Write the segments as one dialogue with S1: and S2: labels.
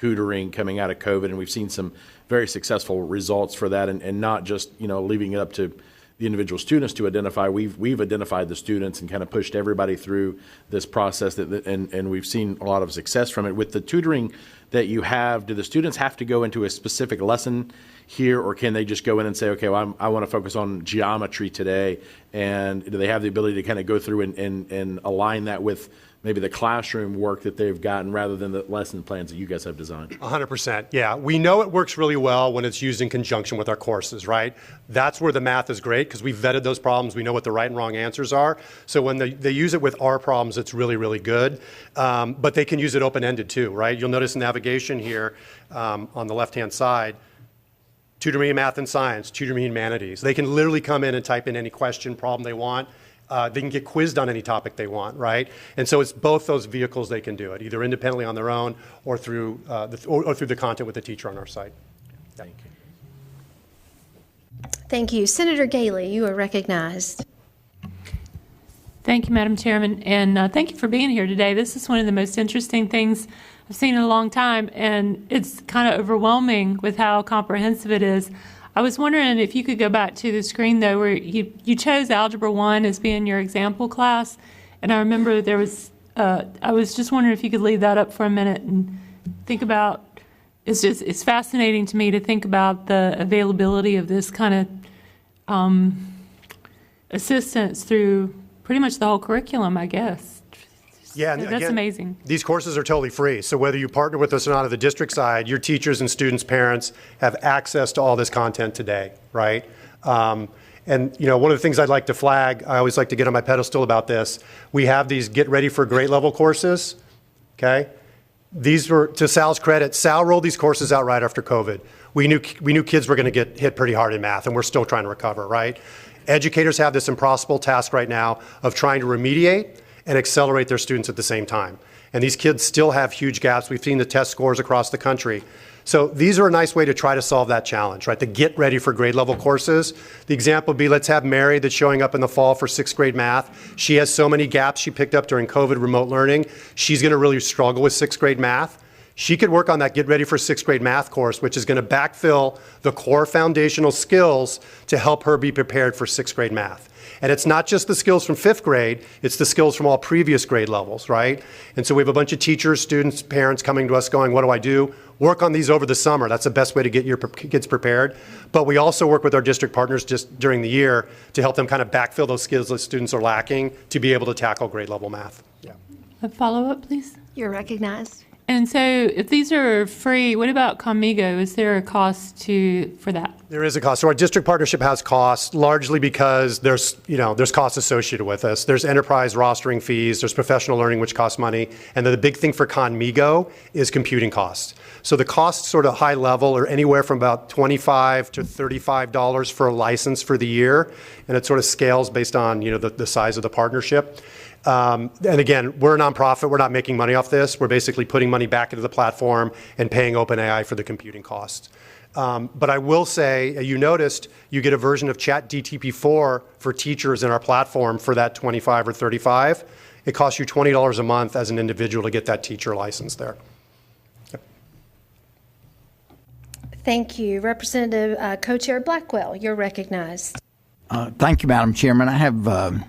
S1: tutoring coming out of COVID, and we've seen some very successful results for that, and not just, you know, leaving it up to the individual students to identify. We've identified the students and kind of pushed everybody through this process, and we've seen a lot of success from it. With the tutoring that you have, do the students have to go into a specific lesson here, or can they just go in and say, okay, well, I want to focus on geometry today, and do they have the ability to kind of go through and align that with maybe the classroom work that they've gotten rather than the lesson plans that you guys have designed?
S2: 100%. Yeah, we know it works really well when it's used in conjunction with our courses, right? That's where the math is great, because we vetted those problems. We know what the right and wrong answers are. So when they use it with our problems, it's really, really good. But they can use it open-ended too, right? You'll notice navigation here on the left-hand side. Tutor me in math and science, tutor me in humanities. They can literally come in and type in any question, problem they want. They can get quizzed on any topic they want, right? And so it's both those vehicles they can do it, either independently on their own or through the content with the teacher on our site.
S1: Thank you.
S3: Thank you. Senator Galey, you are recognized.
S4: Thank you, Madam Chairman, and thank you for being here today. This is one of the most interesting things I've seen in a long time, and it's kind of overwhelming with how comprehensive it is. I was wondering if you could go back to the screen, though, where you chose Algebra 1 as being your example class, and I remember there was, I was just wondering if you could leave that up for a minute and think about, it's fascinating to me to think about the availability of this kind of assistance through pretty much the whole curriculum, I guess.
S2: Yeah, and
S4: that's
S2: again,
S4: amazing.
S2: These courses are totally free. So whether you partner with us or not at the district side, your teachers and students, parents have access to all this content today, right? And you know, one of the things I'd like to flag, I always like to get on my pedestal about this. We have these Get Ready for Grade Level courses, okay? These were, to Sal's credit, Sal rolled these courses out right after COVID. We knew kids were going to get hit pretty hard in math, and we're still trying to recover, right? Educators have this impossible task right now of trying to remediate and accelerate their students at the same time. And these kids still have huge gaps. We've seen the test scores across the country. So these are a nice way to try to solve that challenge, right? The Get Ready for Grade Level courses. The example would be, let's have Mary that's showing up in the fall for 6th grade math. She has so many gaps she picked up during COVID remote learning. She's gonna really struggle with 6th grade math. She could work on that Get Ready for 6th grade math course, which is gonna backfill the core foundational skills to help her be prepared for 6th grade math. And it's not just the skills from 5th grade, it's the skills from all previous grade levels, right? And so we have a bunch of teachers, students, parents coming to us going, what do I do? Work on these over the summer. That's the best way to get your kids prepared. But we also work with our district partners just during the year to help them kind of backfill those skills that students are lacking to be able to tackle grade level math. Yeah.
S4: A follow-up, please?
S3: You're recognized.
S4: And so if these are free, what about Conmigo? Is there a cost for that?
S2: There is a cost. So our district partnership has costs, largely because there's costs associated with this. There's enterprise rostering fees, there's professional learning, which costs money, and then the big thing for Conmigo is computing costs. So the costs sort of high level are anywhere from about $25 to $35 for a license for the year, and it sort of scales based on the size of the partnership. And again, we're a nonprofit. We're not making money off this. We're basically putting money back into the platform and paying OpenAI for the computing costs. But I will say, you noticed you get a version of ChatGPT-4 for teachers in our platform for that $25 or $35. It costs you $20 a month as an individual to get that teacher license there. Yep.
S3: Thank you. Representative Co-Chair Blackwell, you're recognized.
S5: Thank you, Madam Chairman. I have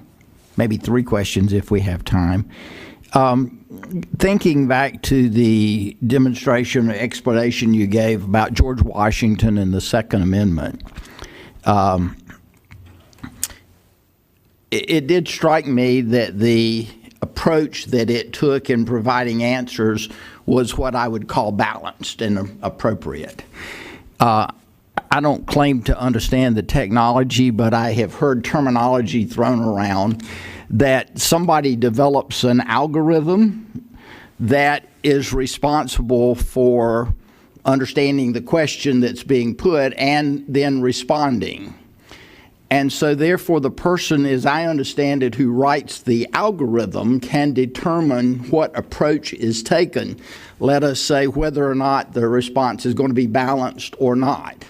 S5: maybe 3 questions if we have time. Thinking back to the demonstration or explanation you gave about George Washington and the Second Amendment, it did strike me that the approach that it took in providing answers was what I would call balanced and appropriate. I don't claim to understand the technology, but I have heard terminology thrown around that somebody develops an algorithm that is responsible for understanding the question that's being put and then responding. And so therefore the person, as I understand it, who writes the algorithm can determine what approach is taken. Let us say whether or not the response is going to be balanced or not.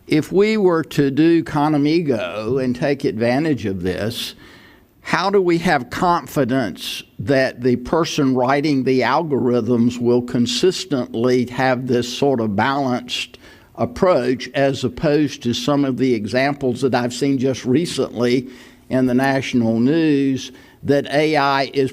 S5: If we were to do Conmigo and take advantage of this, how do we have confidence that the person writing the algorithms will consistently have this sort of balanced approach, as opposed to some of the examples that I've seen just recently in the national news that AI is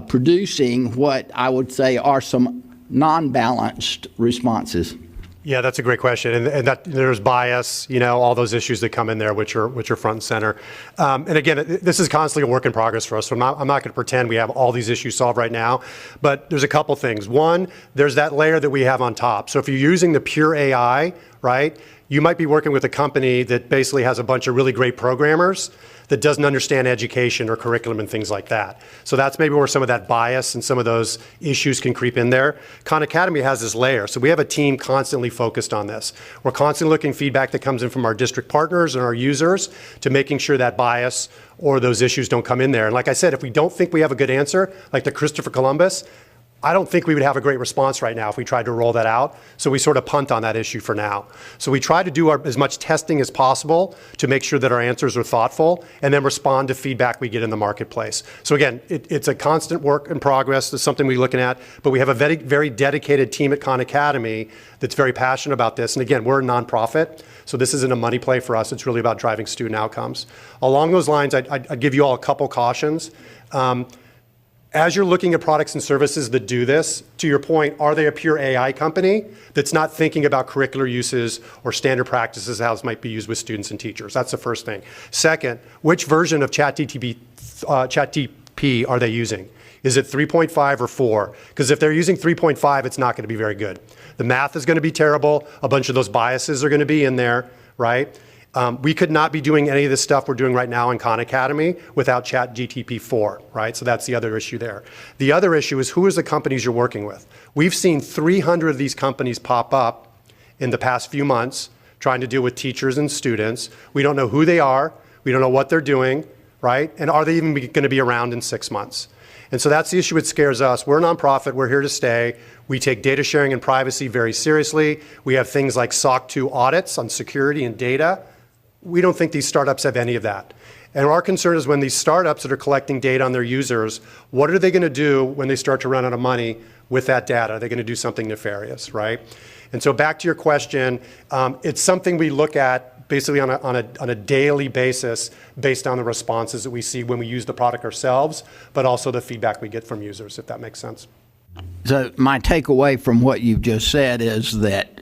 S5: producing what I would say are some non-balanced responses?
S2: Yeah, that's a great question, and that there's bias, all those issues that come in there, which are front and center. And again, this is constantly a work in progress for us. So I'm not going to pretend we have all these issues solved right now, but there's a couple things. One, there's that layer that we have on top. So if you're using the pure AI, right, you might be working with a company that basically has a bunch of really great programmers that doesn't understand education or curriculum and things like that. So that's maybe where some of that bias and some of those issues can creep in there. Khan Academy has this layer. So we have a team constantly focused on this. We're constantly looking feedback that comes in from our district partners and our users to making sure that bias or those issues don't come in there. And like I said, if we don't think we have a good answer, like the Christopher Columbus, I don't think we would have a great response right now if we tried to roll that out. So we sort of punt on that issue for now. So we try to do as much testing as possible to make sure that our answers are thoughtful and then respond to feedback we get in the marketplace. So again, it's a constant work in progress. It's something we're looking at, but we have a very, very dedicated team at Khan Academy that's very passionate about this. And again, we're a nonprofit, so this isn't a money play for us. It's really about driving student outcomes. Along those lines, I'd give you all a couple cautions. As you're looking at products and services that do this, to your point, are they a pure AI company that's not thinking about curricular uses or standard practices, how this might be used with students and teachers? That's the first thing. Second, which version of ChatGPT are they using? Is it 3.5 or 4? Because if they're using 3.5, it's not going to be very good. The math is going to be terrible. A bunch of those biases are going to be in there, right? We could not be doing any of this stuff we're doing right now in Khan Academy without ChatGPT 4, right? So that's the other issue there. The other issue is who is the companies you're working with? We've seen 300 of these companies pop up in the past few months trying to deal with teachers and students. We don't know who they are. We don't know what they're doing, right? And are they even going to be around in 6 months? And so that's the issue that scares us. We're a nonprofit. We're here to stay. We take data sharing and privacy very seriously. We have things like SOC 2 audits on security and data. We don't think these startups have any of that. And our concern is when these startups that are collecting data on their users, what are they going to do when they start to run out of money with that data? Are they going to do something nefarious, right? And so back to your question, it's something we look at basically on a daily basis based on the responses that we see when we use the product ourselves, but also the feedback we get from users, if that makes sense.
S5: So my takeaway from what you've just said is that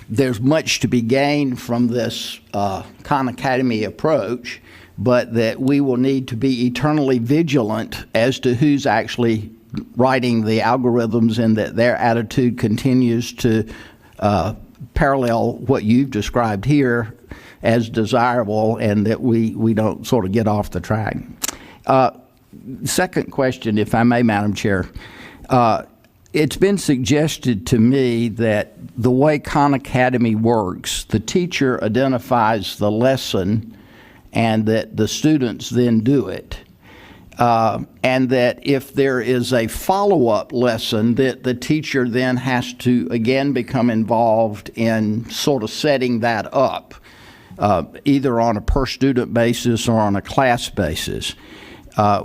S5: there's much to be gained from this Khan Academy approach, but that we will need to be eternally vigilant as to who's actually writing the algorithms and that their attitude continues to parallel what you've described here as desirable, and that we don't sort of get off the track. Second question, if I may, Madam Chair. It's been suggested to me that the way Khan Academy works, the teacher identifies the lesson and that the students then do it. And that if there is a follow-up lesson, that the teacher then has to again become involved in sort of setting that up, either on a per-student basis or on a class basis.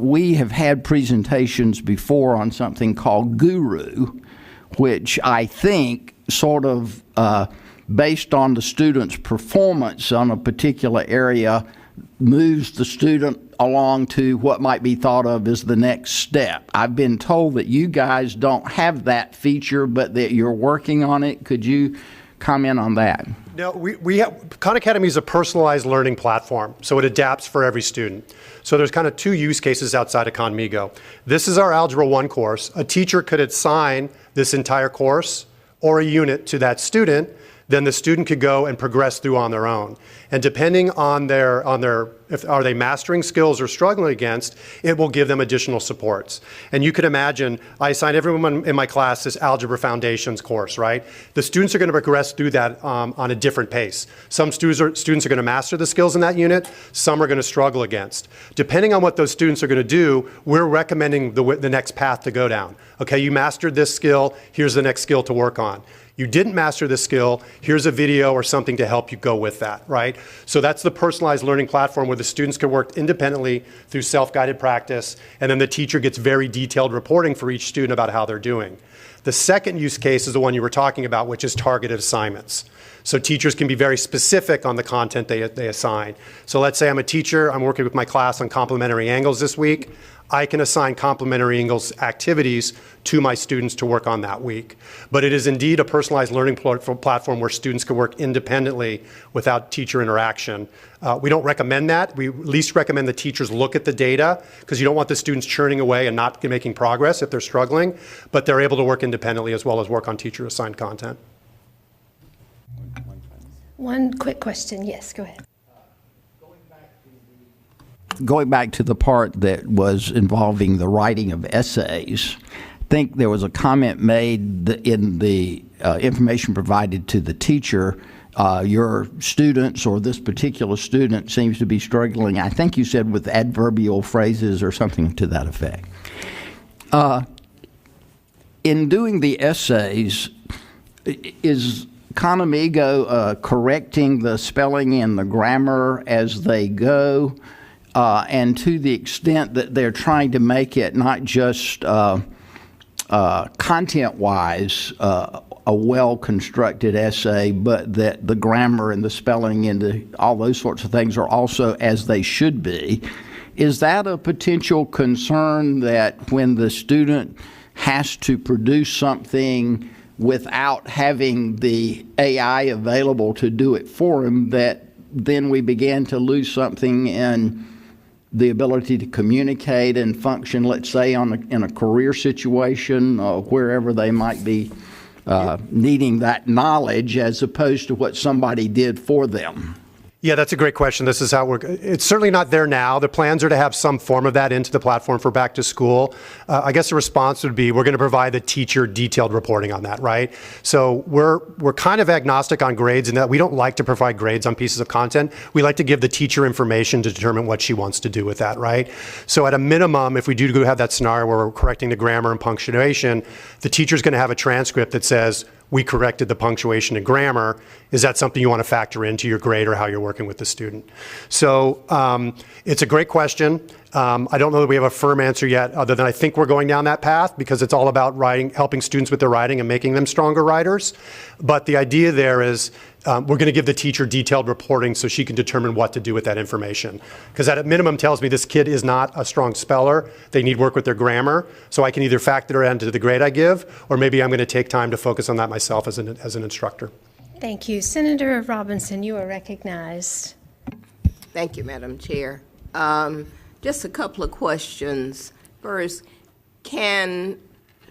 S5: We have had presentations before on something called Guru, which I think sort of based on the student's performance on a particular area moves the student along to what might be thought of as the next step. I've been told that you guys don't have that feature, but that you're working on it. Could you comment on that?
S2: No, we have, Khan Academy is a personalized learning platform, so it adapts for every student. So there's kind of two use cases outside of ConMigo. This is our Algebra 1 course. A teacher could assign this entire course or a unit to that student, then the student could go and progress through on their own. And depending on their if are they mastering skills or struggling against, it will give them additional supports. And you could imagine, I assign everyone in my class this Algebra Foundations course, right? The students are going to progress through that on a different pace. Some students are going to master the skills in that unit, some are going to struggle against. Depending on what those students are going to do, we're recommending the next path to go down. Okay, you mastered this skill, here's the next skill to work on. You didn't master this skill, here's a video or something to help you go with that, right? So that's the personalized learning platform where the students can work independently through self-guided practice, and then the teacher gets very detailed reporting for each student about how they're doing. The second use case is the one you were talking about, which is targeted assignments. So teachers can be very specific on the content they assign. So let's say I'm a teacher, I'm working with my class on complementary angles this week. I can assign complementary angles activities to my students to work on that week. But it is indeed a personalized learning platform where students can work independently without teacher interaction. We don't recommend that. We at least recommend the teachers look at the data because you don't want the students churning away and not making progress if they're struggling, but they're able to work independently as well as work on teacher-assigned content.
S3: One quick question. Yes, go ahead.
S5: Going back to the part that was involving the writing of essays, I think there was a comment made in the information provided to the teacher, your students or this particular student seems to be struggling, I think you said, with adverbial phrases or something to that effect. In doing the essays, is Conamigo correcting the spelling and the grammar as they go? And to the extent that they're trying to make it not just content-wise a well-constructed essay, but that the grammar and the spelling and all those sorts of things are also as they should be, is that a potential concern that when the student has to produce something without having the AI available to do it for him, that then we begin to lose something in the ability to communicate and function, let's say, in a career situation, wherever they might be needing that knowledge as opposed to what somebody did for them?
S2: Yeah, that's a great question. This is how it's certainly not there now. The plans are to have some form of that into the platform for back to school. I guess the response would be, we're going to provide the teacher detailed reporting on that, right? So we're kind of agnostic on grades in that we don't like to provide grades on pieces of content. We like to give the teacher information to determine what she wants to do with that, right? So at a minimum, if we do have that scenario where we're correcting the grammar and punctuation, the teacher's going to have a transcript that says, we corrected the punctuation and grammar. Is that something you want to factor into your grade or how you're working with the student? So it's a great question. I don't know that we have a firm answer yet, other than I think we're going down that path because it's all about writing, helping students with their writing and making them stronger writers. But the idea there is we're going to give the teacher detailed reporting so she can determine what to do with that information. Because that at minimum tells me this kid is not a strong speller. They need work with their grammar. So I can either factor it into the grade I give, or maybe I'm going to take time to focus on that myself as an instructor.
S3: Thank you. Senator Robinson, you are recognized.
S6: Thank you, Madam Chair. Just a couple of questions. First, can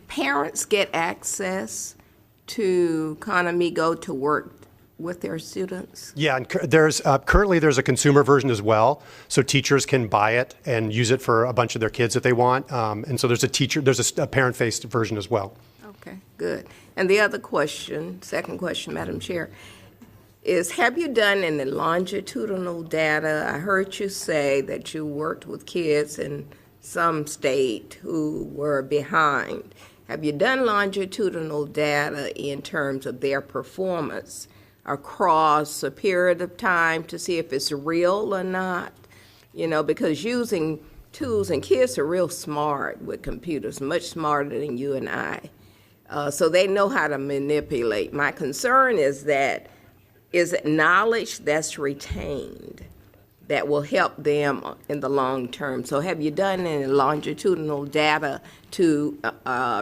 S6: parents get access to Conamigo to work with their students?
S2: Yeah, and currently there's a consumer version as well, so teachers can buy it and use it for a bunch of their kids if they want. And so there's a parent-faced version as well.
S6: Okay, good. And the other question, second question, Madam Chair, is have you done any longitudinal data? I heard you say that you worked with kids in some state who were behind. Have you done longitudinal data in terms of their performance across a period of time to see if it's real or not? You know, because using tools, and kids are real smart with computers, much smarter than you and I. So they know how to manipulate. My concern is that is it knowledge that's retained that will help them in the long term? So have you done any longitudinal data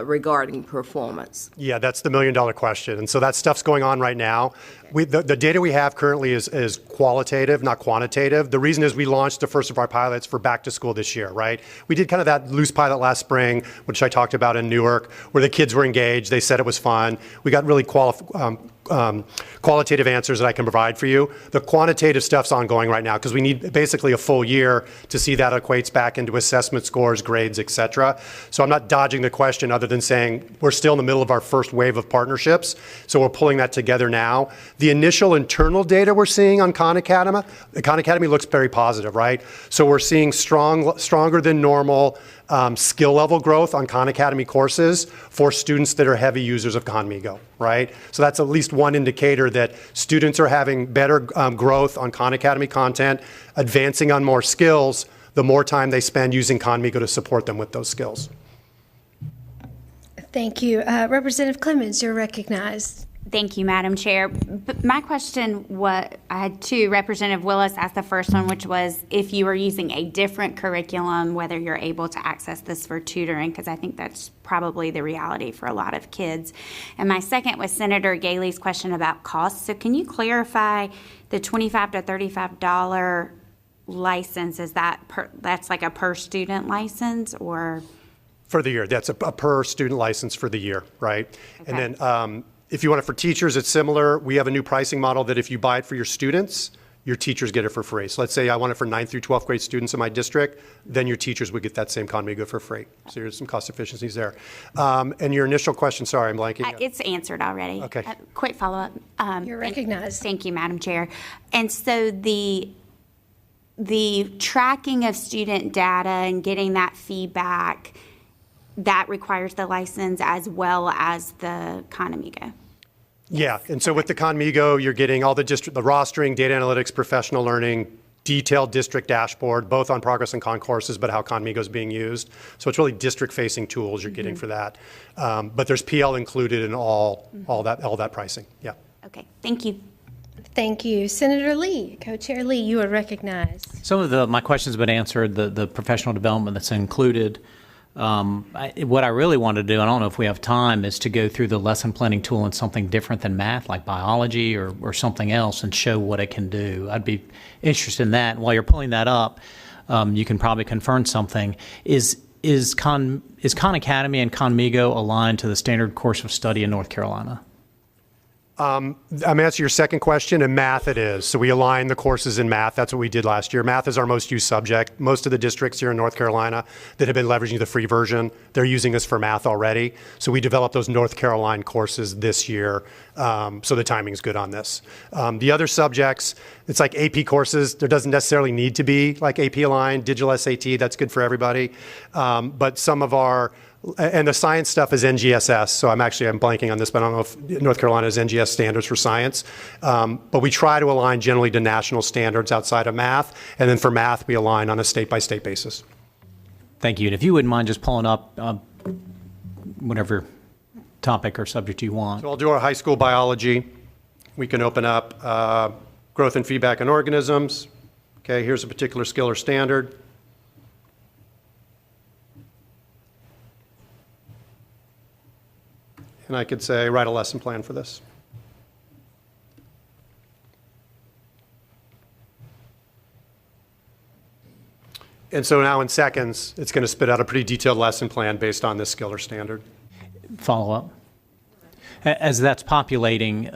S6: regarding performance?
S2: Yeah, that's the million-dollar question. And so that stuff's going on right now. The data we have currently is qualitative, not quantitative. The reason is we launched the first of our pilots for back to school this year, right? We did kind of that loose pilot last spring, which I talked about in Newark, where the kids were engaged. They said it was fun. We got really qualitative answers that I can provide for you. The quantitative stuff's ongoing right now because we need basically a full year to see that equates back into assessment scores, grades, et cetera. So I'm not dodging the question other than saying we're still in the middle of our first wave of partnerships. So we're pulling that together now. The initial internal data we're seeing on Khan Academy looks very positive, right? So we're seeing stronger than normal skill level growth on Khan Academy courses for students that are heavy users of Khanmigo, right? So that's at least one indicator that students are having better growth on Khan Academy content, advancing on more skills, the more time they spend using Khanmigo to support them with those skills.
S3: Thank you. Representative Clemens, you're recognized.
S7: Thank you, Madam Chair. My question, I had two. Representative Willis asked the first one, which was if you were using a different curriculum, whether you're able to access this for tutoring, because I think that's probably the reality for a lot of kids. And my second was Senator Galey's question about costs. So can you clarify the $25 to $35 license? Is that's like a per student license or?
S2: For the year, that's a per student license for the year, right?
S7: Okay.
S2: And then if you want it for teachers, it's similar. We have a new pricing model that if you buy it for your students, your teachers get it for free. So let's say I want it for 9th through 12th grade students in my district, then your teachers would get that same Khanmigo for free. So there's some cost efficiencies there. And your initial question, sorry, I'm blanking.
S7: It's answered already.
S2: Okay.
S7: Quick follow-up.
S3: You're recognized.
S7: Thank you, Madam Chair. And so the tracking of student data and getting that feedback, that requires the license as well as the Khanmigo.
S2: Yeah, and so with the Khanmigo, you're getting all the rostering, data analytics, professional learning, detailed district dashboard, both on progress and Khan courses, but how Khanmigo is being used. So it's really district-facing tools you're getting for that. But there's PL included in all that pricing. Yeah.
S7: Okay, thank you.
S3: Thank you. Senator Lee, Co-Chair Lee, you are recognized.
S8: Some of my questions have been answered, the professional development that's included. What I really want to do, I don't know if we have time, is to go through the lesson planning tool in something different than math, like biology or something else, and show what it can do. I'd be interested in that. And while you're pulling that up, you can probably confirm something. Is Khan Academy and Khanmigo aligned to the standard course of study in North Carolina?
S2: I'm answering your second question. In math, it is. So we align the courses in math. That's what we did last year. Math is our most used subject. Most of the districts here in North Carolina that have been leveraging the free version, they're using us for math already. So we developed those North Carolina courses this year. So the timing's good on this. The other subjects, it's like AP courses. There doesn't necessarily need to be like AP aligned, digital SAT. That's good for everybody. But some of our and the science stuff is NGSS, so I'm blanking on this, but I don't know if North Carolina has NGS standards for science. But we try to align generally to national standards outside of math, and then for math, we align on a state-by-state basis.
S8: Thank you. And if you wouldn't mind just pulling up whatever topic or subject you want.
S2: So I'll do our high school biology. We can open up growth and feedback in organisms. Okay, here's a particular skill or standard. And I could say, write a lesson plan for this. And so now in seconds, it's going to spit out a pretty detailed lesson plan based on this skill or standard.
S8: Follow up. As that's populating,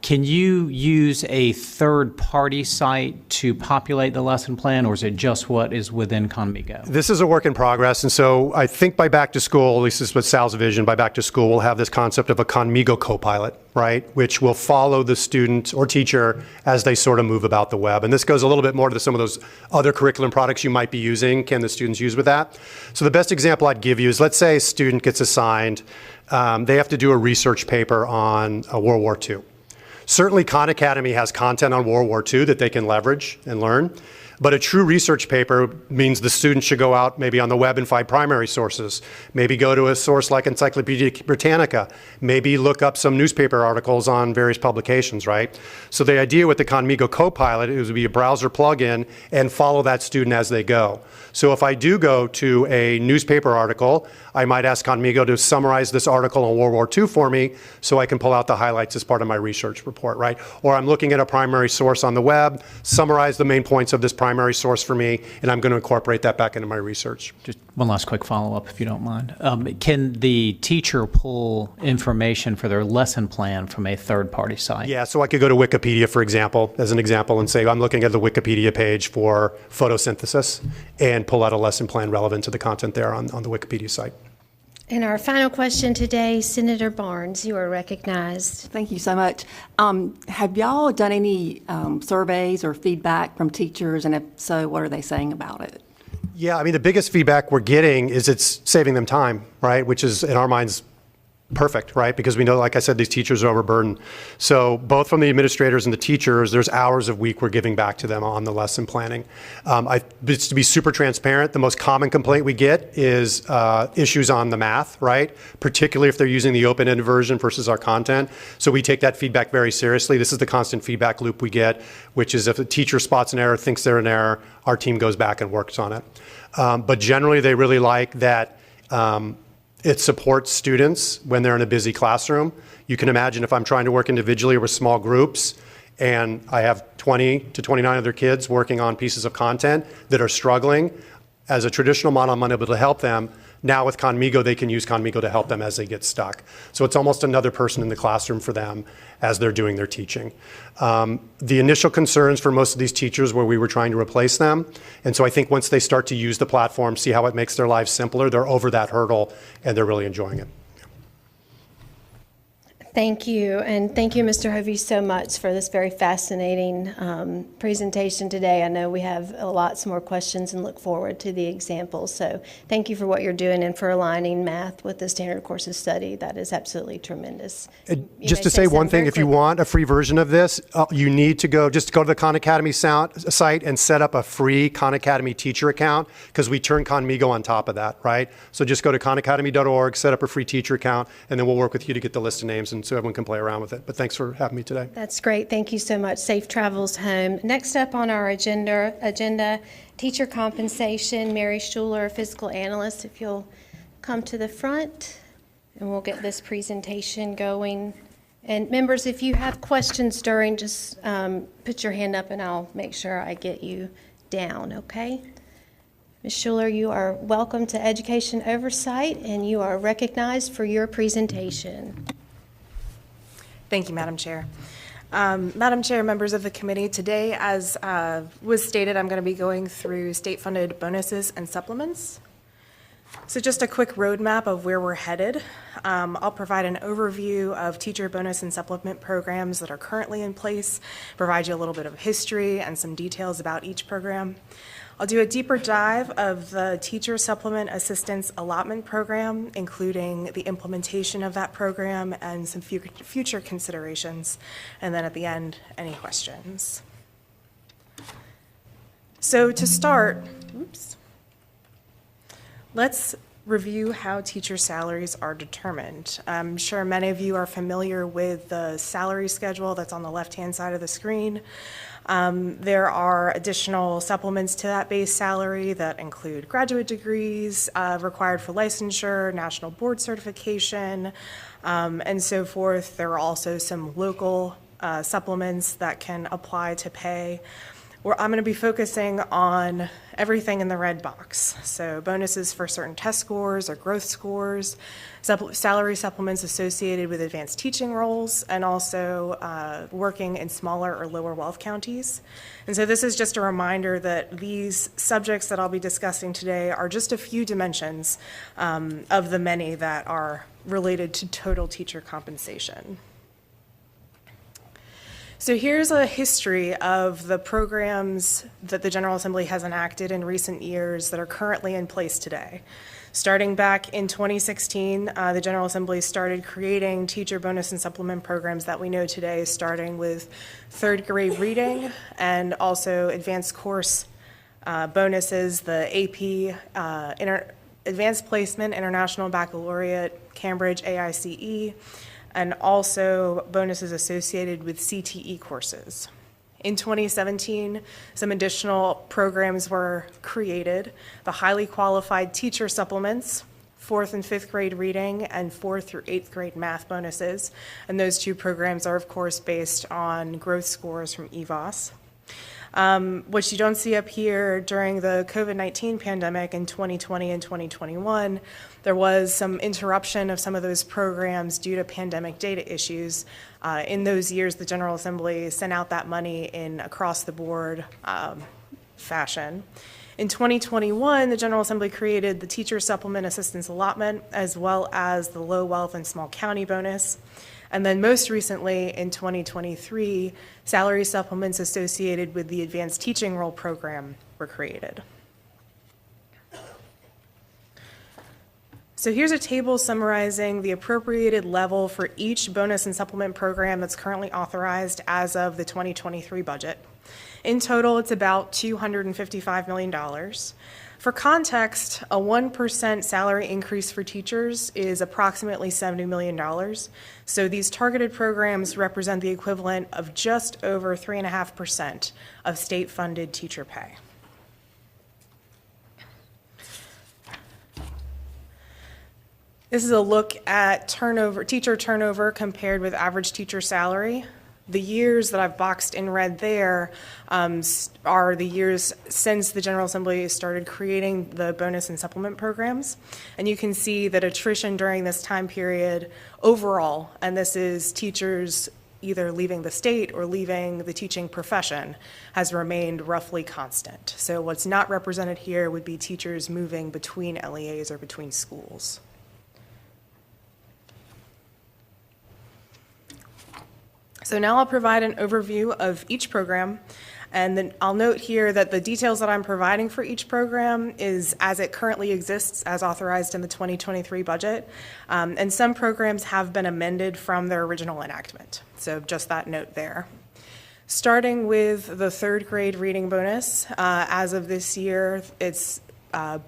S8: can you use a third-party site to populate the lesson plan, or is it just what is within Khanmigo?
S2: This is a work in progress, and so I think by back to school, at least this is what Sal's vision, by back to school, we'll have this concept of a Khanmigo co-pilot, right, which will follow the student or teacher as they sort of move about the web. And this goes a little bit more to some of those other curriculum products you might be using. Can the students use with that? So the best example I'd give you is, let's say a student gets assigned they have to do a research paper on World War II. Certainly, Khan Academy has content on World War II that they can leverage and learn. But a true research paper means the student should go out maybe on the web and find primary sources, maybe go to a source like Encyclopedia Britannica, maybe look up some newspaper articles on various publications, right? So the idea with the Khanmigo Copilot is to be a browser plugin and follow that student as they go. So if I do go to a newspaper article, I might ask Khanmigo to summarize this article on World War II for me so I can pull out the highlights as part of my research report, right? Or I'm looking at a primary source on the web, summarize the main points of this primary source for me, and I'm going to incorporate that back into my research.
S8: Just one last quick follow-up, if you don't mind. Can the teacher pull information for their lesson plan from a third-party site?
S2: Yeah, so I could go to Wikipedia, for example, as an example, and say, I'm looking at the Wikipedia page for photosynthesis, and pull out a lesson plan relevant to the content there on the Wikipedia site.
S3: And our final question today, Senator Barnes, you are recognized.
S9: Thank you so much. Have y'all done any surveys or feedback from teachers, and if so, what are they saying about it?
S2: Yeah, I mean, the biggest feedback we're getting is it's saving them time, right? Which is, in our minds, perfect, right? Because we know, like I said, these teachers are overburdened. So both from the administrators and the teachers, there's hours a week we're giving back to them on the lesson planning. Just to be super transparent, the most common complaint we get is issues on the math, right? Particularly if they're using the open-ended version versus our content. So we take that feedback very seriously. This is the constant feedback loop we get, which is if a teacher spots an error, thinks they're an error, our team goes back and works on it. But generally, they really like that it supports students when they're in a busy classroom. You can imagine if I'm trying to work individually or with small groups and I have 20 to 29 other kids working on pieces of content that are struggling, as a traditional model, I'm unable to help them. Now with Conmigo, they can use Conmigo to help them as they get stuck. So it's almost another person in the classroom for them as they're doing their teaching. The initial concerns for most of these teachers were we were trying to replace them. And so I think once they start to use the platform, see how it makes their lives simpler, they're over that hurdle and they're really enjoying it.
S3: Thank you, and thank you, Mr. Hovey, so much for this very fascinating presentation today. I know we have lots more questions and look forward to the examples. So thank you for what you're doing and for aligning math with the standard courses study. That is absolutely tremendous.
S2: Just to say one thing, if you want a free version of this, you need to go to the Khan Academy site and set up a free Khan Academy teacher account, because we turn Conmigo on top of that, right? So just go to khanacademy.org, set up a free teacher account, and then we'll work with you to get the list of names and so everyone can play around with it. But thanks for having me today.
S3: That's great. Thank you so much. Safe travels home. Next up on our agenda, teacher compensation. Mary Schuler, fiscal analyst, if you'll come to the front, and we'll get this presentation going. And members, if you have questions during, just put your hand up and I'll make sure I get you down, okay? Ms. Schuler, you are welcome to Education Oversight, and you are recognized for your presentation.
S10: Thank you, Madam Chair. Madam Chair, members of the committee, today, as was stated, I'm going to be going through state-funded bonuses and supplements. So just a quick roadmap of where we're headed. I'll provide an overview of teacher bonus and supplement programs that are currently in place, provide you a little bit of history and some details about each program. I'll do a deeper dive of the Teacher Supplement Assistance Allotment Program, including the implementation of that program and some future considerations. And then at the end, any questions. So to start, let's review how teacher salaries are determined. I'm sure many of you are familiar with the salary schedule that's on the left-hand side of the screen. There are additional supplements to that base salary that include graduate degrees required for licensure, national board certification, and so forth. There are also some local supplements that can apply to pay. I'm going to be focusing on everything in the red box. So bonuses for certain test scores or growth scores, salary supplements associated with advanced teaching roles, and also working in smaller or lower wealth counties. And so this is just a reminder that these subjects that I'll be discussing today are just a few dimensions of the many that are related to total teacher compensation. So here's a history of the programs that the General Assembly has enacted in recent years that are currently in place today. Starting back in 2016, the General Assembly started creating teacher bonus and supplement programs that we know today, starting with third grade reading and also advanced course bonuses, the AP Advanced Placement, International Baccalaureate, Cambridge AICE, and also bonuses associated with CTE courses. In 2017, some additional programs were created, the highly qualified teacher supplements, 4th and 5th grade reading, and 4th through 8th grade math bonuses. And those two programs are, of course, based on growth scores from EVOS. What you don't see up here, during the COVID-19 pandemic in 2020 and 2021, there was some interruption of some of those programs due to pandemic data issues. In those years, the General Assembly sent out that money in across-the-board fashion. In 2021, the General Assembly created the Teacher Supplement Assistance Allotment, as well as the Low Wealth and Small County Bonus. And then most recently, in 2023, salary supplements associated with the Advanced Teaching Role Program were created. So here's a table summarizing the appropriated level for each bonus and supplement program that's currently authorized as of the 2023 budget. In total, it's about $255 million. For context, a 1% salary increase for teachers is approximately $70 million. So these targeted programs represent the equivalent of just over 3.5% of state-funded teacher pay. This is a look at teacher turnover compared with average teacher salary. The years that I've boxed in red there are the years since the General Assembly started creating the bonus and supplement programs. And you can see that attrition during this time period overall, and this is teachers either leaving the state or leaving the teaching profession, has remained roughly constant. So what's not represented here would be teachers moving between LEAs or between schools. So now I'll provide an overview of each program, and then I'll note here that the details that I'm providing for each program is as it currently exists as authorized in the 2023 budget, and some programs have been amended from their original enactment. So just that note there. Starting with the third grade reading bonus, as of this year, it's a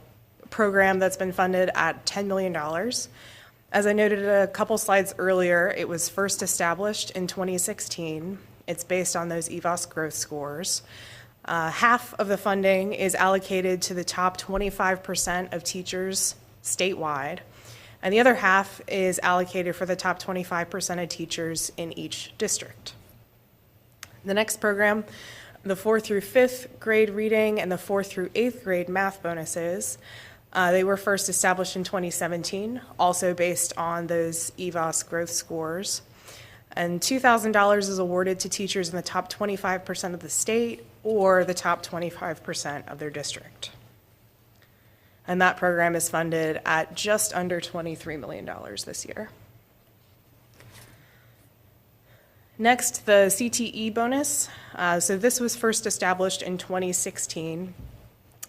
S10: program that's been funded at $10 million. As I noted a couple slides earlier, it was first established in 2016. It's based on those EVOS growth scores. Half of the funding is allocated to the top 25% of teachers statewide, and the other half is allocated for the top 25% of teachers in each district. The next program, the 4th through 5th grade reading and the 4th through 8th grade math bonuses, they were first established in 2017, also based on those EVOS growth scores. And $2,000 is awarded to teachers in the top 25% of the state or the top 25% of their district. And that program is funded at just under $23 million this year. Next, the CTE bonus. So this was first established in 2016.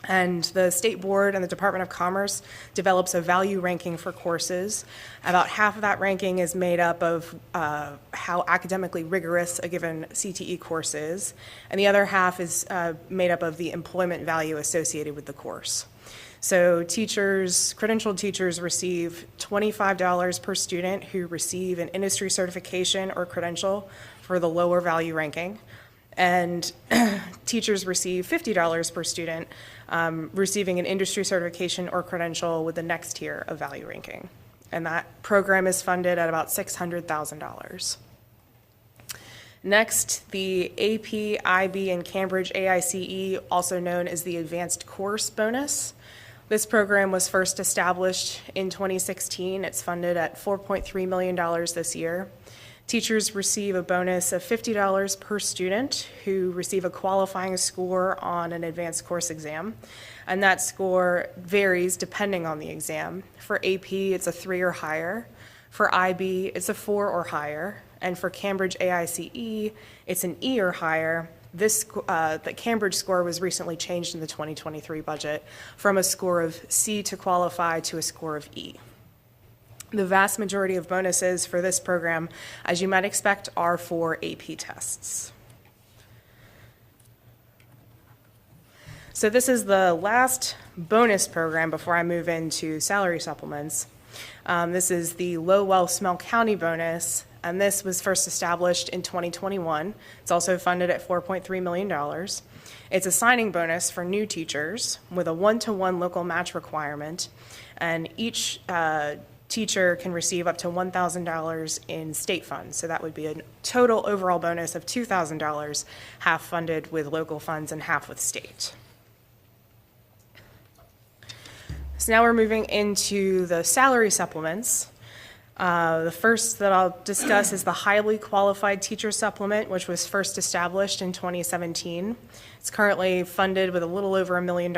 S10: And the State Board and the Department of Commerce develops a value ranking for courses. About half of that ranking is made up of how academically rigorous a given CTE course is, and the other half is made up of the employment value associated with the course. So teachers, credentialed teachers receive $25 per student who receive an industry certification or credential for the lower value ranking. And teachers receive $50 per student receiving an industry certification or credential with the next tier of value ranking. And that program is funded at about $600,000. Next, the AP, IB, and Cambridge AICE, also known as the Advanced Course Bonus. This program was first established in 2016. It's funded at $4.3 million this year. Teachers receive a bonus of $50 per student who receive a qualifying score on an advanced course exam, and that score varies depending on the exam. For AP, it's a 3 or higher. For IB, it's a 4 or higher, and for Cambridge AICE, it's an E or higher. The Cambridge score was recently changed in the 2023 budget from a score of C to qualify to a score of E. The vast majority of bonuses for this program, as you might expect, are for AP tests. So this is the last bonus program before I move into salary supplements. This is the Low-Well Smell County bonus, and this was first established in 2021. It's also funded at $4.3 million. It's a signing bonus for new teachers with a 1-to-1 local match requirement, and each teacher can receive up to $1,000 in state funds. So that would be a total overall bonus of $2,000, half funded with local funds and half with state. So now we're moving into the salary supplements. The first that I'll discuss is the highly qualified teacher supplement, which was first established in 2017. It's currently funded with a little over $1 million.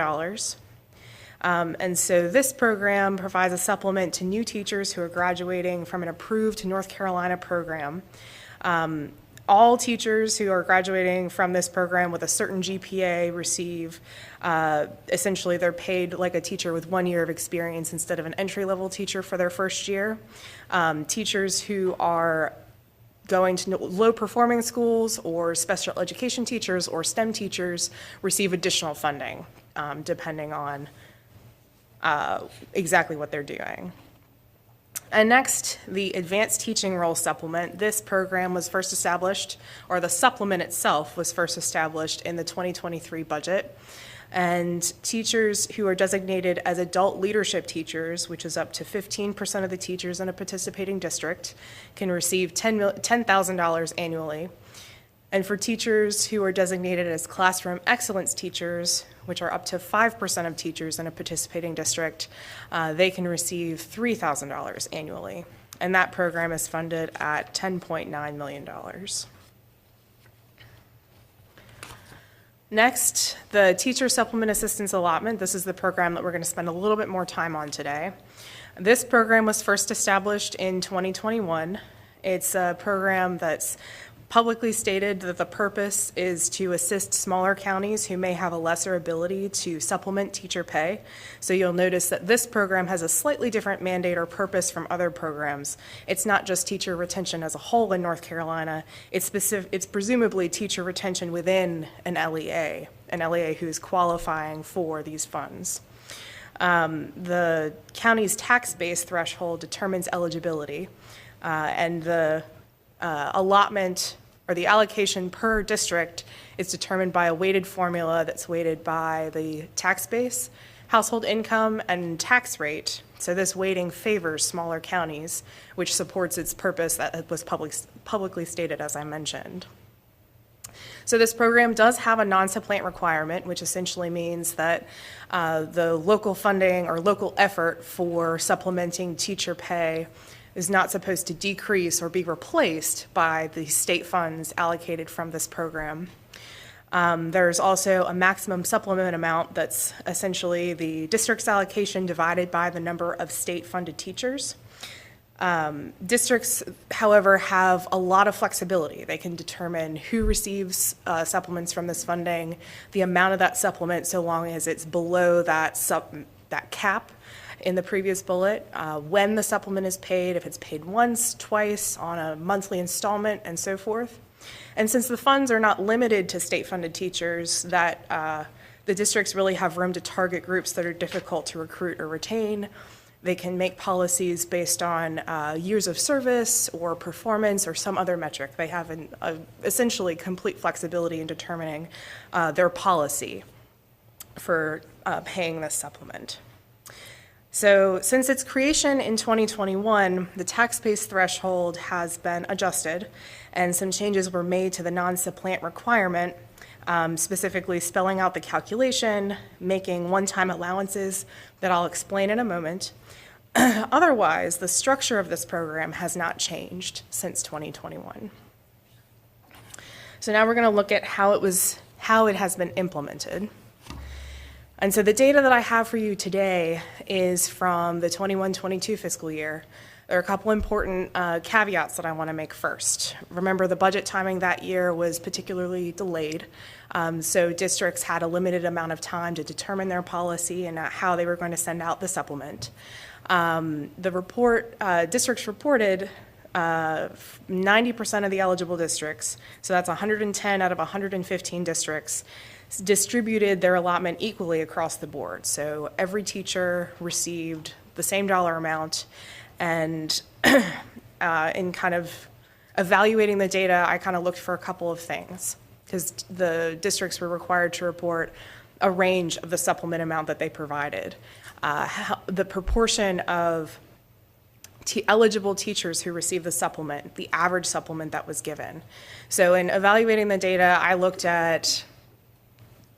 S10: And so this program provides a supplement to new teachers who are graduating from an approved North Carolina program. all teachers who are graduating from this program with a certain GPA receive, essentially they're paid like a teacher with 1 year of experience instead of an entry-level teacher for their first year. Teachers who are going to low-performing schools or special education teachers or STEM teachers receive additional funding, depending on exactly what they're doing. And next, the Advanced Teaching Role Supplement. This program was first established, or the supplement itself was first established in the 2023 budget. And teachers who are designated as adult leadership teachers, which is up to 15% of the teachers in a participating district, can receive $10,000 annually. And for teachers who are designated as classroom excellence teachers, which are up to 5% of teachers in a participating district, they can receive $3,000 annually. And that program is funded at $10.9 million. Next, the Teacher Supplement Assistance Allotment. This is the program that we're going to spend a little bit more time on today. This program was first established in 2021. It's a program that's publicly stated that the purpose is to assist smaller counties who may have a lesser ability to supplement teacher pay. So you'll notice that this program has a slightly different mandate or purpose from other programs. It's not just teacher retention as a whole in North Carolina. It's presumably teacher retention within an LEA who's qualifying for these funds. The county's tax base threshold determines eligibility, and the allotment or the allocation per district is determined by a weighted formula that's weighted by the tax base, household income, and tax rate. So this weighting favors smaller counties, which supports its purpose that was publicly stated, as I mentioned. So this program does have a non-supplant requirement, which essentially means that the local funding or local effort for supplementing teacher pay is not supposed to decrease or be replaced by the state funds allocated from this program. There's also a maximum supplement amount that's essentially the district's allocation divided by the number of state-funded teachers. Districts, however, have a lot of flexibility. They can determine who receives supplements from this funding, the amount of that supplement, so long as it's below that cap in the previous bullet, when the supplement is paid, if it's paid once, twice, on a monthly installment, and so forth. And since the funds are not limited to state-funded teachers, that the districts really have room to target groups that are difficult to recruit or retain. They can make policies based on years of service or performance or some other metric. They have essentially complete flexibility in determining their policy for paying this supplement. So since its creation in 2021, the tax base threshold has been adjusted, and some changes were made to the non-supplant requirement, specifically spelling out the calculation, making one-time allowances that I'll explain in a moment. Otherwise, the structure of this program has not changed since 2021. So now we're going to look at how it has been implemented. And so the data that I have for you today is from the 21-22 fiscal year. There are a couple important caveats that I want to make first. Remember, the budget timing that year was particularly delayed, so districts had a limited amount of time to determine their policy and how they were going to send out the supplement. The report, districts reported 90% of the eligible districts, so that's 110 out of 115 districts, distributed their allotment equally across the board. So every teacher received the same dollar amount, and in kind of evaluating the data, I kind of looked for a couple of things, because the districts were required to report a range of the supplement amount that they provided. The proportion of eligible teachers who received the supplement, the average supplement that was given. So in evaluating the data, I looked at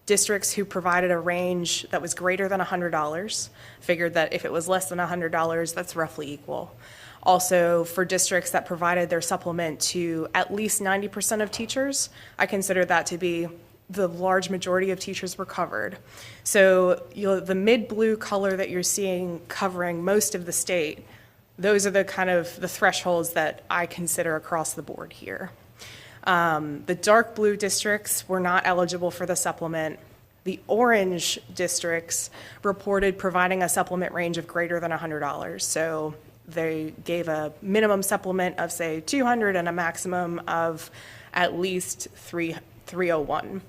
S10: districts who provided a range that was greater than $100, figured that if it was less than $100, that's roughly equal. Also, for districts that provided their supplement to at least 90% of teachers, I consider that to be the large majority of teachers were covered. So the mid-blue color that you're seeing covering most of the state, those are the kind of the thresholds that I consider across the board here. The dark blue districts were not eligible for the supplement. The orange districts reported providing a supplement range of greater than $100. So they gave a minimum supplement of, say, $200 and a maximum of at least $301.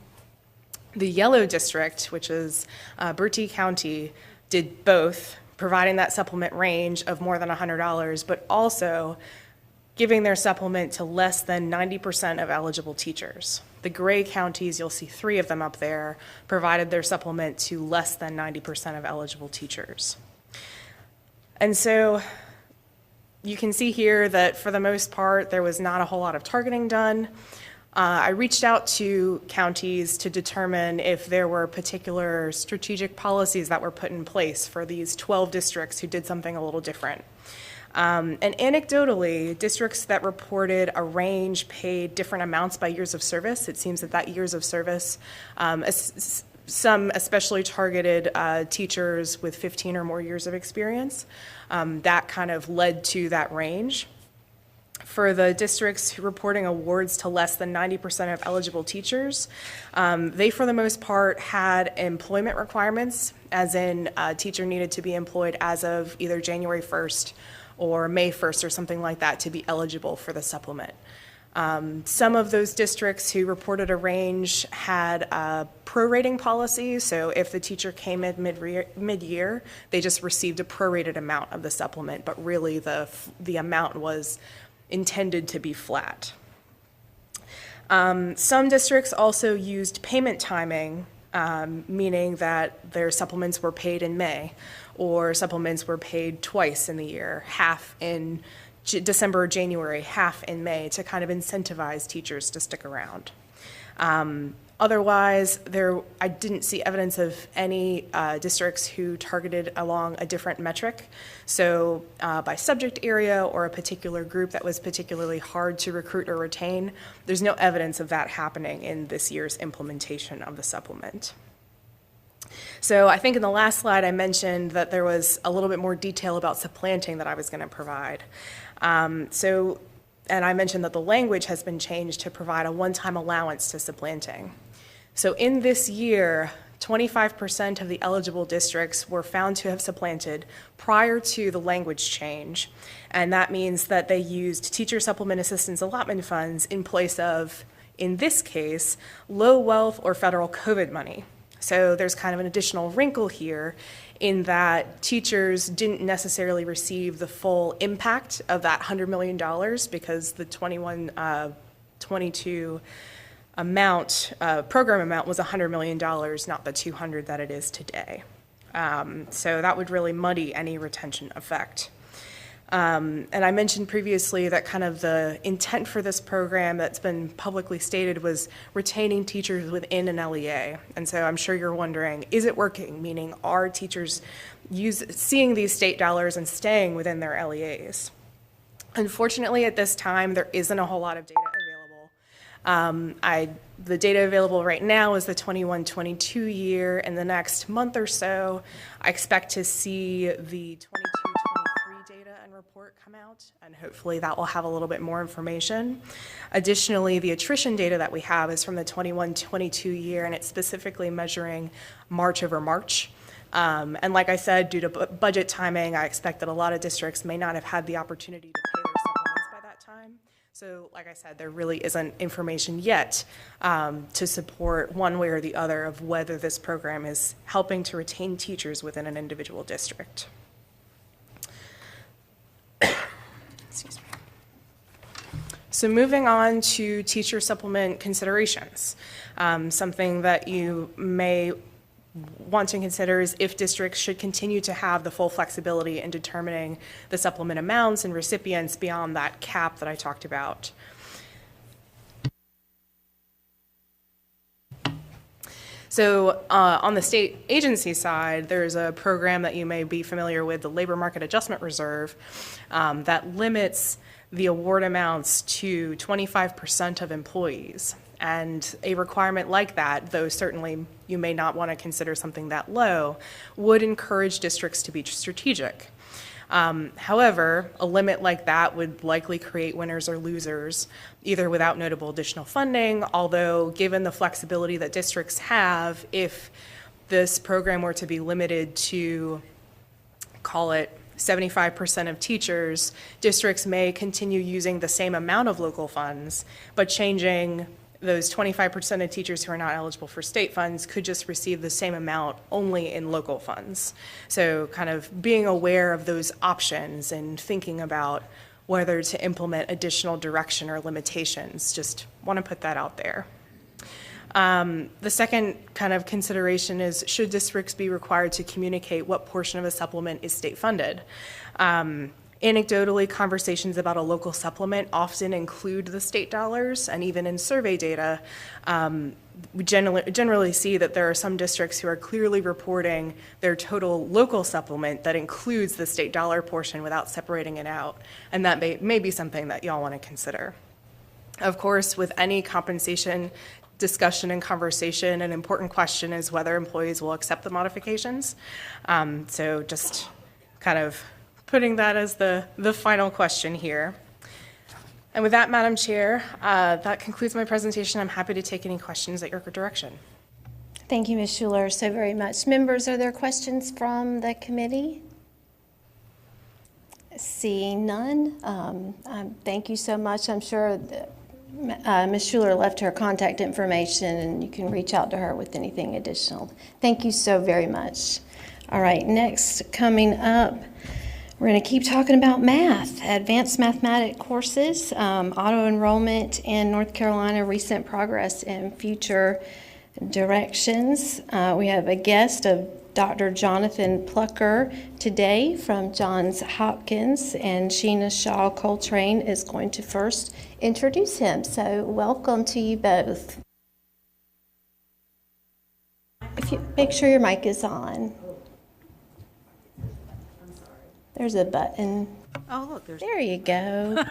S10: The yellow district, which is Bertie County, did both, providing that supplement range of more than $100, but also giving their supplement to less than 90% of eligible teachers. The gray counties, you'll see 3 of them up there, provided their supplement to less than 90% of eligible teachers. And so you can see here that for the most part, there was not a whole lot of targeting done. I reached out to counties to determine if there were particular strategic policies that were put in place for these 12 districts who did something a little different. And anecdotally, districts that reported a range paid different amounts by years of service. It seems that years of service, some especially targeted teachers with 15 or more years of experience. That kind of led to that range. For the districts reporting awards to less than 90% of eligible teachers, they, for the most part, had employment requirements, as in a teacher needed to be employed as of either January 1st or May 1st or something like that to be eligible for the supplement. Some of those districts who reported a range had a prorating policy, so if the teacher came in mid-year, they just received a prorated amount of the supplement, but really the amount was intended to be flat. Some districts also used payment timing, meaning that their supplements were paid in May, or supplements were paid twice in the year, half in December or January, half in May, to kind of incentivize teachers to stick around. Otherwise, I didn't see evidence of any districts who targeted along a different metric. So by subject area or a particular group that was particularly hard to recruit or retain, there's no evidence of that happening in this year's implementation of the supplement. So I think in the last slide I mentioned that there was a little bit more detail about supplanting that I was going to provide. And I mentioned that the language has been changed to provide a one-time allowance to supplanting. So in this year, 25% of the eligible districts were found to have supplanted prior to the language change. And that means that they used teacher supplement assistance allotment funds in place of, in this case, low wealth or federal COVID money. So there's kind of an additional wrinkle here in that teachers didn't necessarily receive the full impact of that $100 million because the 21-22 amount, program amount was $100 million, not the $200 that it is today. So that would really muddy any retention effect. And I mentioned previously that kind of the intent for this program that's been publicly stated was retaining teachers within an LEA. And so I'm sure you're wondering, is it working? Meaning, are teachers seeing these state dollars and staying within their LEAs? Unfortunately, at this time, there isn't a whole lot of data available. The data available right now is the 21-22 year. In the next month or so, I expect to see the 22-23 data and report come out, and hopefully that will have a little bit more information. Additionally, the attrition data that we have is from the 21-22 year, and it's specifically measuring March over March. And like I said, due to budget timing, I expect that a lot of districts may not have had the opportunity to pay their supplements by that time. So like I said, there really isn't information yet to support one way or the other of whether this program is helping to retain teachers within an individual district. Excuse me. So moving on to teacher supplement considerations. Something that you may want to consider is if districts should continue to have the full flexibility in determining the supplement amounts and recipients beyond that cap that I talked about. So on the state agency side, there's a program that you may be familiar with, the Labor Market Adjustment Reserve, that limits the award amounts to 25% of employees. And a requirement like that, though certainly you may not want to consider something that low, would encourage districts to be strategic. However, a limit like that would likely create winners or losers, either without notable additional funding, although given the flexibility that districts have, if this program were to be limited to, call it 75% of teachers, districts may continue using the same amount of local funds, but changing those 25% of teachers who are not eligible for state funds could just receive the same amount only in local funds. So kind of being aware of those options and thinking about whether to implement additional direction or limitations, just want to put that out there. The second kind of consideration is, should districts be required to communicate what portion of a supplement is state funded? Anecdotally, conversations about a local supplement often include the state dollars, and even in survey data, we generally see that there are some districts who are clearly reporting their total local supplement that includes the state dollar portion without separating it out, and that may be something that y'all want to consider. Of course, with any compensation discussion and conversation, an important question is whether employees will accept the modifications. So just kind of putting that as the final question here. And with that, Madam Chair, that concludes my presentation. I'm happy to take any questions at your direction.
S3: Thank you, Ms. Schuler, so very much. Members, are there questions from the committee? Seeing none, thank you so much. I'm sure that Ms. Schuler left her contact information, and you can reach out to her with anything additional. Thank you so very much. All right, next coming up, we're going to keep talking about math, advanced mathematics courses, auto enrollment in North Carolina, recent progress and future directions. We have a guest of Dr. Jonathan Plucker today from Johns Hopkins, and Sheena Shaw Coltrane is going to first introduce him. So welcome to you both. If you make sure your mic is on. There's a button.
S11: Oh, look,
S3: There you go.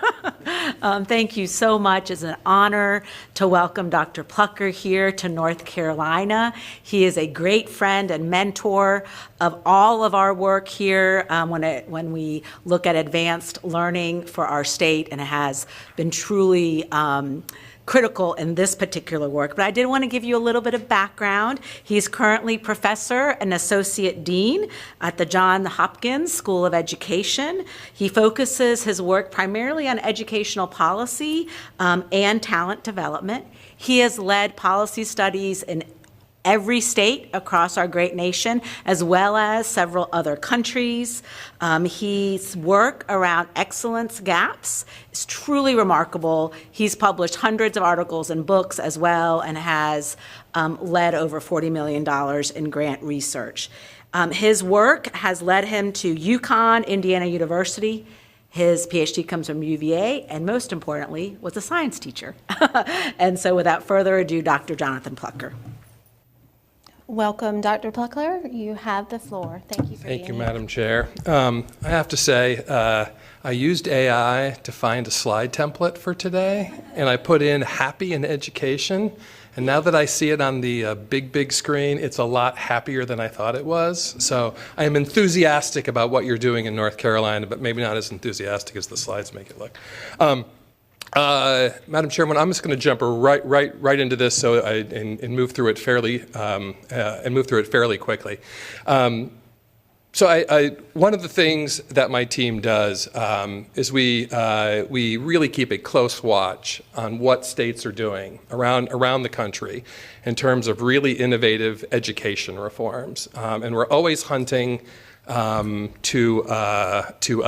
S11: thank you so much. It's an honor to welcome Dr. Plucker here to North Carolina. He is a great friend and mentor of all of our work here when we look at advanced learning for our state, and it has been truly critical in this particular work. But I did want to give you a little bit of background. He's currently professor and associate dean at the Johns Hopkins School of Education. He focuses his work primarily on educational policy and talent development. He has led policy studies in every state across our great nation, as well as several other countries. His work around excellence gaps is truly remarkable. He's published hundreds of articles and books as well, and has led over $40 million in grant research. His work has led him to UConn, Indiana University. His PhD comes from UVA, and most importantly, was a science teacher. And so without further ado, Dr. Jonathan Plucker.
S3: Welcome, Dr. Plucker. You have the floor. Thank you for being
S12: Thank you,
S3: here.
S12: Madam Chair. I have to say, I used AI to find a slide template for today, and I put in happy in education. And now that I see it on the big screen, it's a lot happier than I thought it was. So I am enthusiastic about what you're doing in North Carolina, but maybe not as enthusiastic as the slides make it look. Madam Chairman, I'm just going to jump right into this and move through it fairly quickly. So one of the things that my team does is we really keep a close watch on what states are doing around the country in terms of really innovative education reforms, and we're always hunting to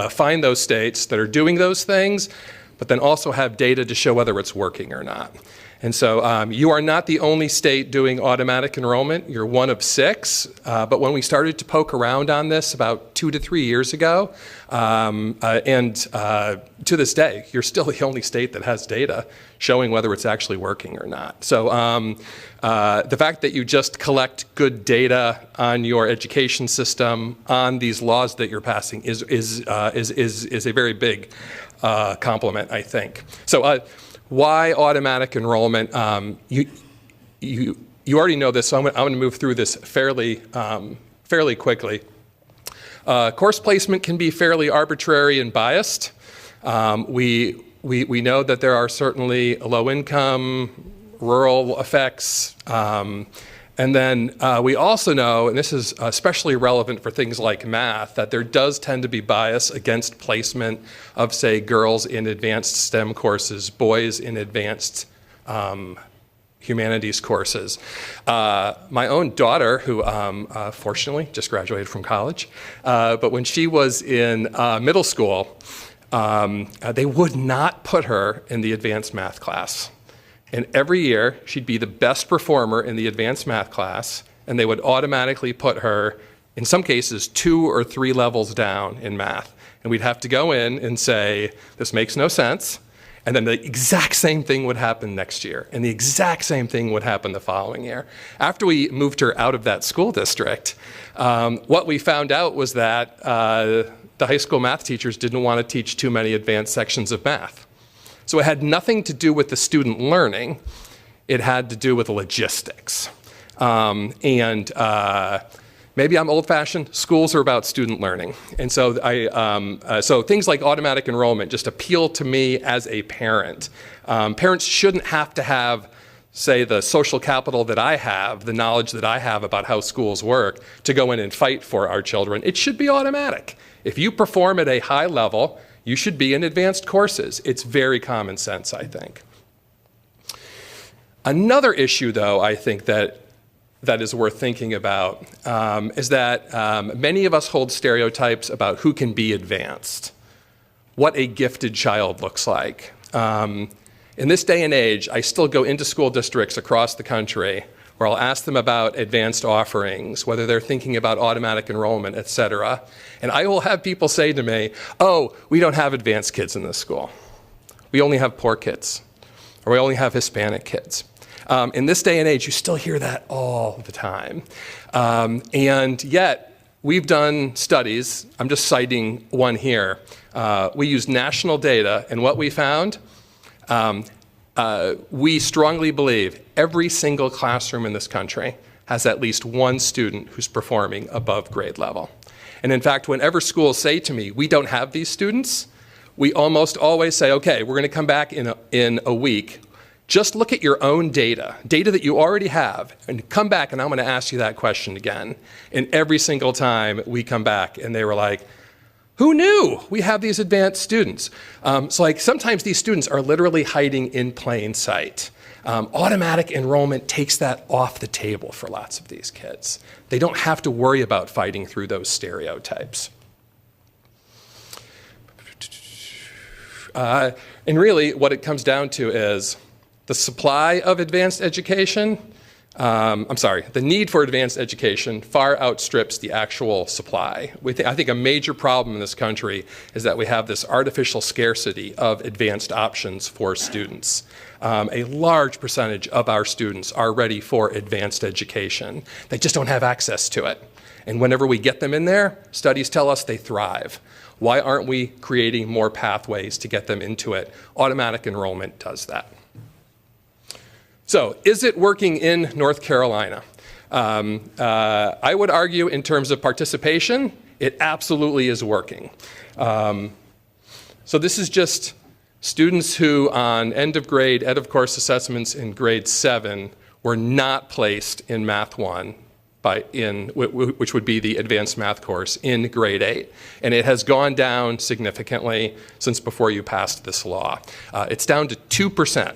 S12: find those states that are doing those things, but then also have data to show whether it's working or not. And so you are not the only state doing automatic enrollment. You're one of 6. But when we started to poke around on this about 2 to 3 years ago, and to this day, you're still the only state that has data showing whether it's actually working or not. So the fact that you just collect good data on your education system, on these laws that you're passing, is a very big compliment, I think. So why automatic enrollment? You already know this, so I'm going to move through this fairly quickly. Course placement can be fairly arbitrary and biased. We know that there are certainly low-income, rural effects. And then we also know, and this is especially relevant for things like math, that there does tend to be bias against placement of, say, girls in advanced STEM courses, boys in advanced humanities courses. My own daughter, who fortunately just graduated from college, but when she was in middle school, they would not put her in the advanced math class. And every year, she'd be the best performer in the advanced math class, and they would automatically put her, in some cases, 2 or 3 levels down in math. And we'd have to go in and say, this makes no sense. And then the exact same thing would happen next year, and the exact same thing would happen the following year. After we moved her out of that school district, what we found out was that the high school math teachers didn't want to teach too many advanced sections of math. So it had nothing to do with the student learning. It had to do with logistics. Maybe I'm old-fashioned. Schools are about student learning. And so so things like automatic enrollment just appeal to me as a parent. Parents shouldn't have to have, say, the social capital that I have, the knowledge that I have about how schools work, to go in and fight for our children. It should be automatic. If you perform at a high level, you should be in advanced courses. It's very common sense, I think. Another issue, though, I think that is worth thinking about is that many of us hold stereotypes about who can be advanced, what a gifted child looks like. In this day and age, I still go into school districts across the country where I'll ask them about advanced offerings, whether they're thinking about automatic enrollment, et cetera. And I will have people say to me, oh, we don't have advanced kids in this school. We only have poor kids, or we only have Hispanic kids. In this day and age, you still hear that all the time. And yet, we've done studies. I'm just citing one here. We used national data, and what we found, we strongly believe every single classroom in this country has at least one student who's performing above grade level. And in fact, whenever schools say to me, we don't have these students, we almost always say, okay, we're going to come back in a week. Just look at your own data that you already have, and come back and I'm going to ask you that question again. And every single time we come back and they were like, who knew we have these advanced students? So like sometimes these students are literally hiding in plain sight. Automatic enrollment takes that off the table for lots of these kids. They don't have to worry about fighting through those stereotypes. And really what it comes down to is the supply of advanced education, the need for advanced education far outstrips the actual supply. I think a major problem in this country is that we have this artificial scarcity of advanced options for students. A large percentage of our students are ready for advanced education. They just don't have access to it. And whenever we get them in there, studies tell us they thrive. Why aren't we creating more pathways to get them into it? Automatic enrollment does that. So, is it working in North Carolina? I would argue in terms of participation, it absolutely is working. So this is just students who on end of course assessments in grade 7 were not placed in Math 1, which would be the advanced math course, in grade 8. And it has gone down significantly since before you passed this law. It's down to 2%.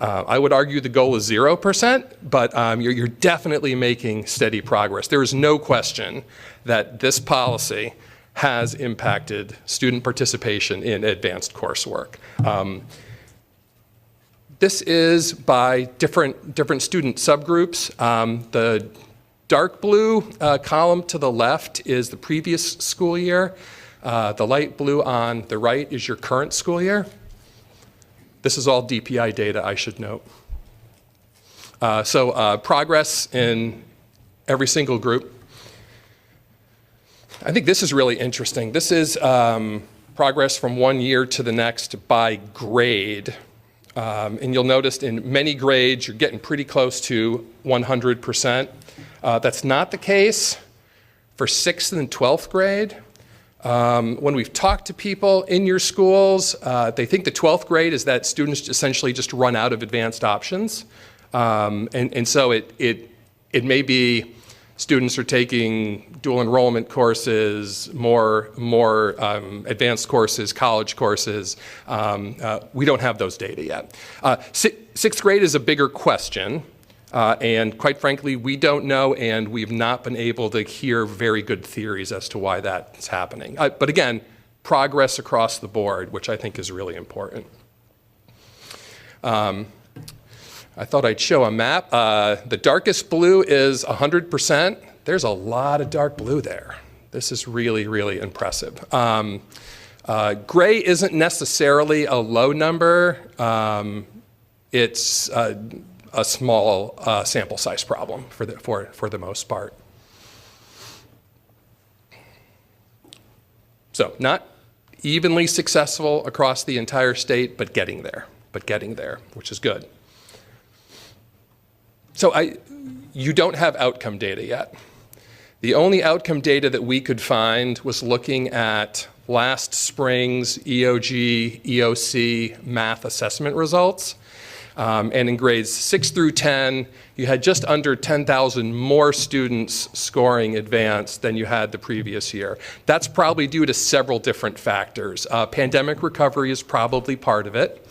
S12: I would argue the goal is 0%, but you're definitely making steady progress. There is no question that this policy has impacted student participation in advanced coursework. This is by different student subgroups. The dark blue column to the left is the previous school year. The light blue on the right is your current school year. This is all DPI data, I should note. Progress in every single group. I think this is really interesting. This is progress from one year to the next by grade. And you'll notice in many grades, you're getting pretty close to 100%. That's not the case for 6th and 12th grade. When we've talked to people in your schools, they think the 12th grade is that students essentially just run out of advanced options. And so it may be students are taking dual enrollment courses, more advanced courses, college courses. We don't have those data yet. Sixth grade is a bigger question. And quite frankly, we don't know, and we've not been able to hear very good theories as to why that's happening. But again, progress across the board, which I think is really important. I thought I'd show a map. The darkest blue is 100%. There's a lot of dark blue there. This is really, really impressive. Gray isn't necessarily a low number. It's a small sample size problem for the most part. So not evenly successful across the entire state, but getting there, which is good. So you don't have outcome data yet. The only outcome data that we could find was looking at last spring's EOG, EOC math assessment results. And in grades 6 through 10, you had just under 10,000 more students scoring advanced than you had the previous year. That's probably due to several different factors. Pandemic recovery is probably part of it.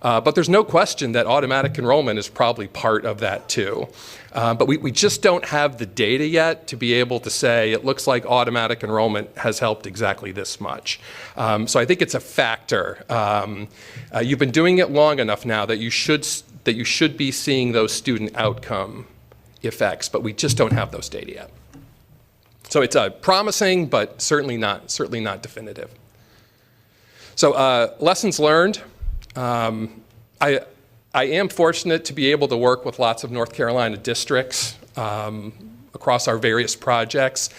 S12: But there's no question that automatic enrollment is probably part of that too. But we just don't have the data yet to be able to say it looks like automatic enrollment has helped exactly this much. So I think it's a factor. You've been doing it long enough now that you should be seeing those student outcome effects, but we just don't have those data yet. So it's promising, but certainly not definitive. So lessons learned. I am fortunate to be able to work with lots of North Carolina districts across our various projects.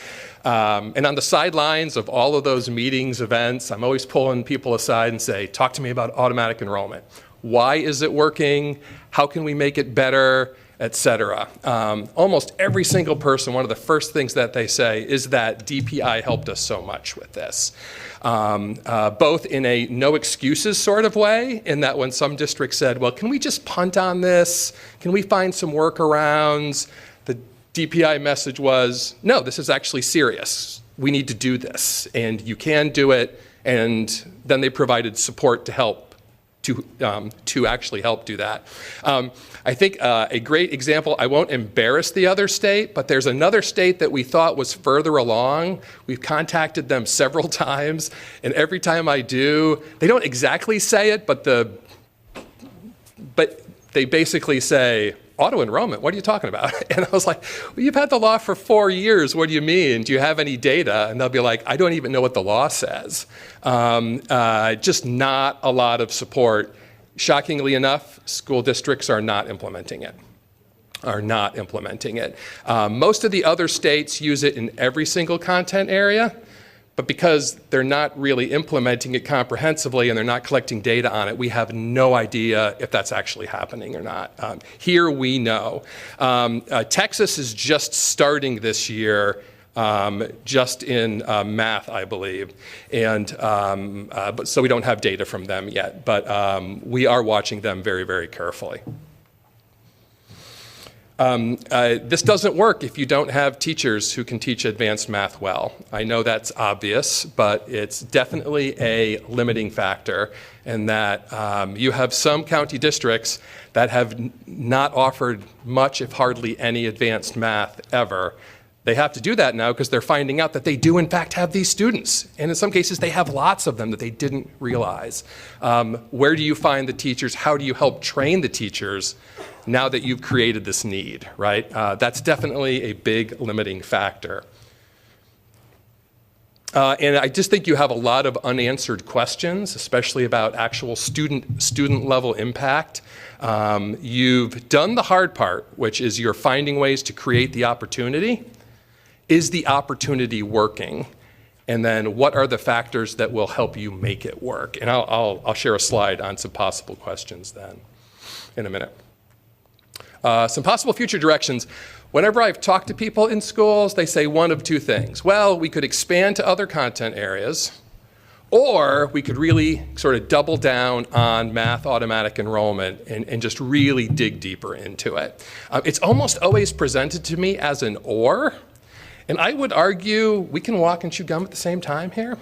S12: And on the sidelines of all of those meetings, events, I'm always pulling people aside and say, talk to me about automatic enrollment. Why is it working? How can we make it better? Et cetera. Almost every single person, one of the first things that they say is that DPI helped us so much with this. Both in a no excuses sort of way, in that when some districts said, well, can we just punt on this? Can we find some workarounds? The DPI message was, no, this is actually serious. We need to do this, and you can do it. And then they provided support to help to actually help do that. I think a great example, I won't embarrass the other state, but there's another state that we thought was further along. We've contacted them several times, and every time I do, they don't exactly say it, but they basically say, auto-enrollment, what are you talking about? And I was like, well, you've had the law for 4 years. What do you mean? Do you have any data? And they'll be like, I don't even know what the law says. Just not a lot of support. Shockingly enough, school districts are not implementing it. Most of the other states use it in every single content area. But because they're not really implementing it comprehensively and they're not collecting data on it, we have no idea if that's actually happening or not. Here we know. Texas is just starting this year, just in math, I believe. And so we don't have data from them yet, but we are watching them very, very carefully. This doesn't work if you don't have teachers who can teach advanced math well. I know that's obvious, but it's definitely a limiting factor in that you have some county districts that have not offered much, if hardly any, advanced math ever. They have to do that now because they're finding out that they do, in fact, have these students. And in some cases, they have lots of them that they didn't realize. Where do you find the teachers? How do you help train the teachers now that you've created this need, right? That's definitely a big limiting factor. And I just think you have a lot of unanswered questions, especially about actual student level impact. You've done the hard part, which is you're finding ways to create the opportunity. Is the opportunity working? And then what are the factors that will help you make it work? And I'll share a slide on some possible questions then in a minute. Some possible future directions. Whenever I've talked to people in schools, they say one of two things. Well, we could expand to other content areas, or we could really sort of double down on math automatic enrollment and just really dig deeper into it. It's almost always presented to me as an or, and I would argue we can walk and chew gum at the same time here.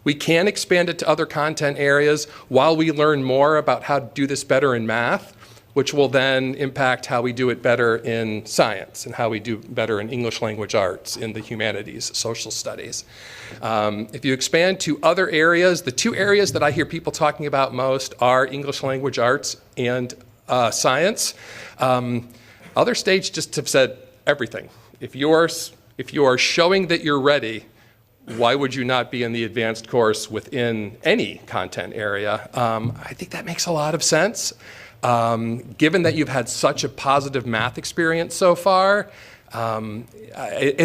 S12: We can expand it to other content areas while we learn more about how to do this better in math, which will then impact how we do it better in science and how we do better in English language arts, in the humanities, social studies. If you expand to other areas, the two areas that I hear people talking about most are English language arts and science. Other states just have said everything. If you are showing that you're ready, why would you not be in the advanced course within any content area? I think that makes a lot of sense. Given that you've had such a positive math experience so far, and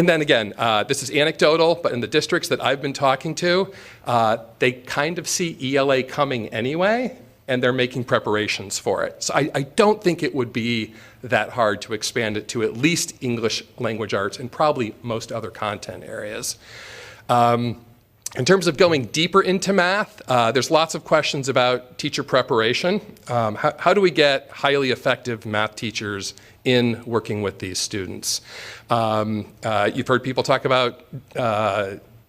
S12: then again, this is anecdotal, but in the districts that I've been talking to, they kind of see ELA coming anyway, and they're making preparations for it. So I don't think it would be that hard to expand it to at least English language arts and probably most other content areas. In terms of going deeper into math, there's lots of questions about teacher preparation. How do we get highly effective math teachers in working with these students? You've heard people talk about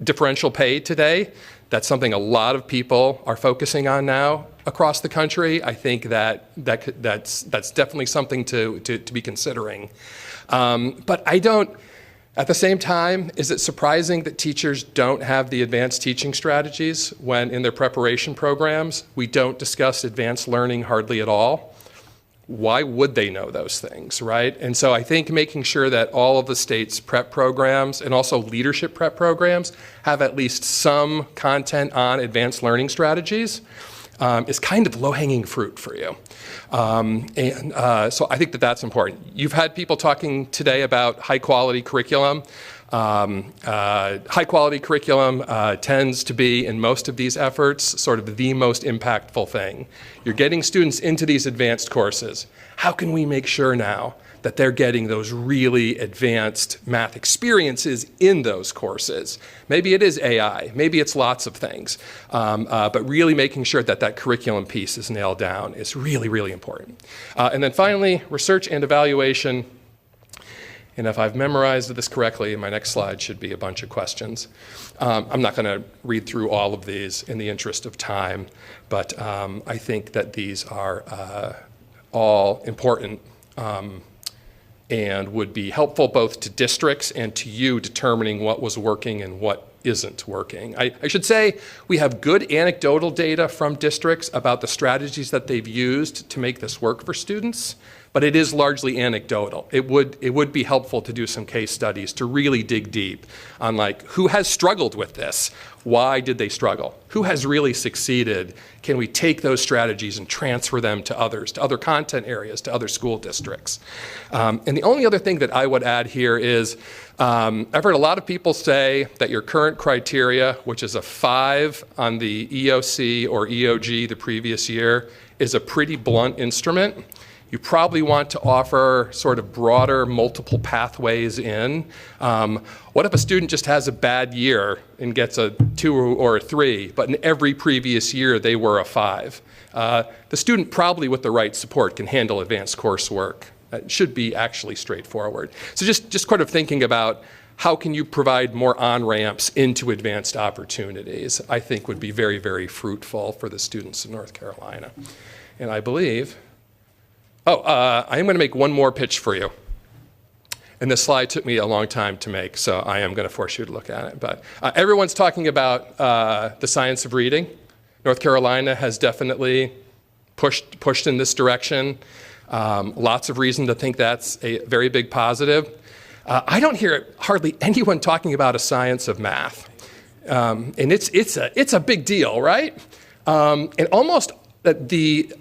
S12: differential pay today. That's something a lot of people are focusing on now across the country. I think that's definitely something to be considering. But I don't. At the same time, is it surprising that teachers don't have the advanced teaching strategies when in their preparation programs we don't discuss advanced learning hardly at all? Why would they know those things, right? And so I think making sure that all of the state's prep programs and also leadership prep programs have at least some content on advanced learning strategies is kind of low-hanging fruit for you. So I think that that's important. You've had people talking today about high-quality curriculum. High-quality curriculum tends to be, in most of these efforts, sort of the most impactful thing. You're getting students into these advanced courses. How can we make sure now that they're getting those really advanced math experiences in those courses? Maybe it is AI, maybe it's lots of things, but really making sure that that curriculum piece is nailed down is really, really important. And then finally, research and evaluation. And if I've memorized this correctly, my next slide should be a bunch of questions. I'm not going to read through all of these in the interest of time, but I think that these are all important and would be helpful both to districts and to you determining what was working and what isn't working. I should say we have good anecdotal data from districts about the strategies that they've used to make this work for students, but it is largely anecdotal. It would be helpful to do some case studies to really dig deep on like who has struggled with this? Why did they struggle? Who has really succeeded? Can we take those strategies and transfer them to others, to other content areas, to other school districts? And the only other thing that I would add here is I've heard a lot of people say that your current criteria, which is a 5 on the EOC or EOG the previous year, is a pretty blunt instrument. You probably want to offer sort of broader multiple pathways in. What if a student just has a bad year and gets a 2 or a 3, but in every previous year they were a 5? The student probably with the right support can handle advanced coursework. It should be actually straightforward. So just kind of thinking about how can you provide more on-ramps into advanced opportunities, I think would be very, very fruitful for the students in North Carolina. And I believe... I am going to make one more pitch for you. And this slide took me a long time to make, so I am going to force you to look at it. But everyone's talking about the science of reading. North Carolina has definitely pushed in this direction. Lots of reason to think that's a very big positive. I don't hear hardly anyone talking about a science of math. And it's a big deal, right? And almost the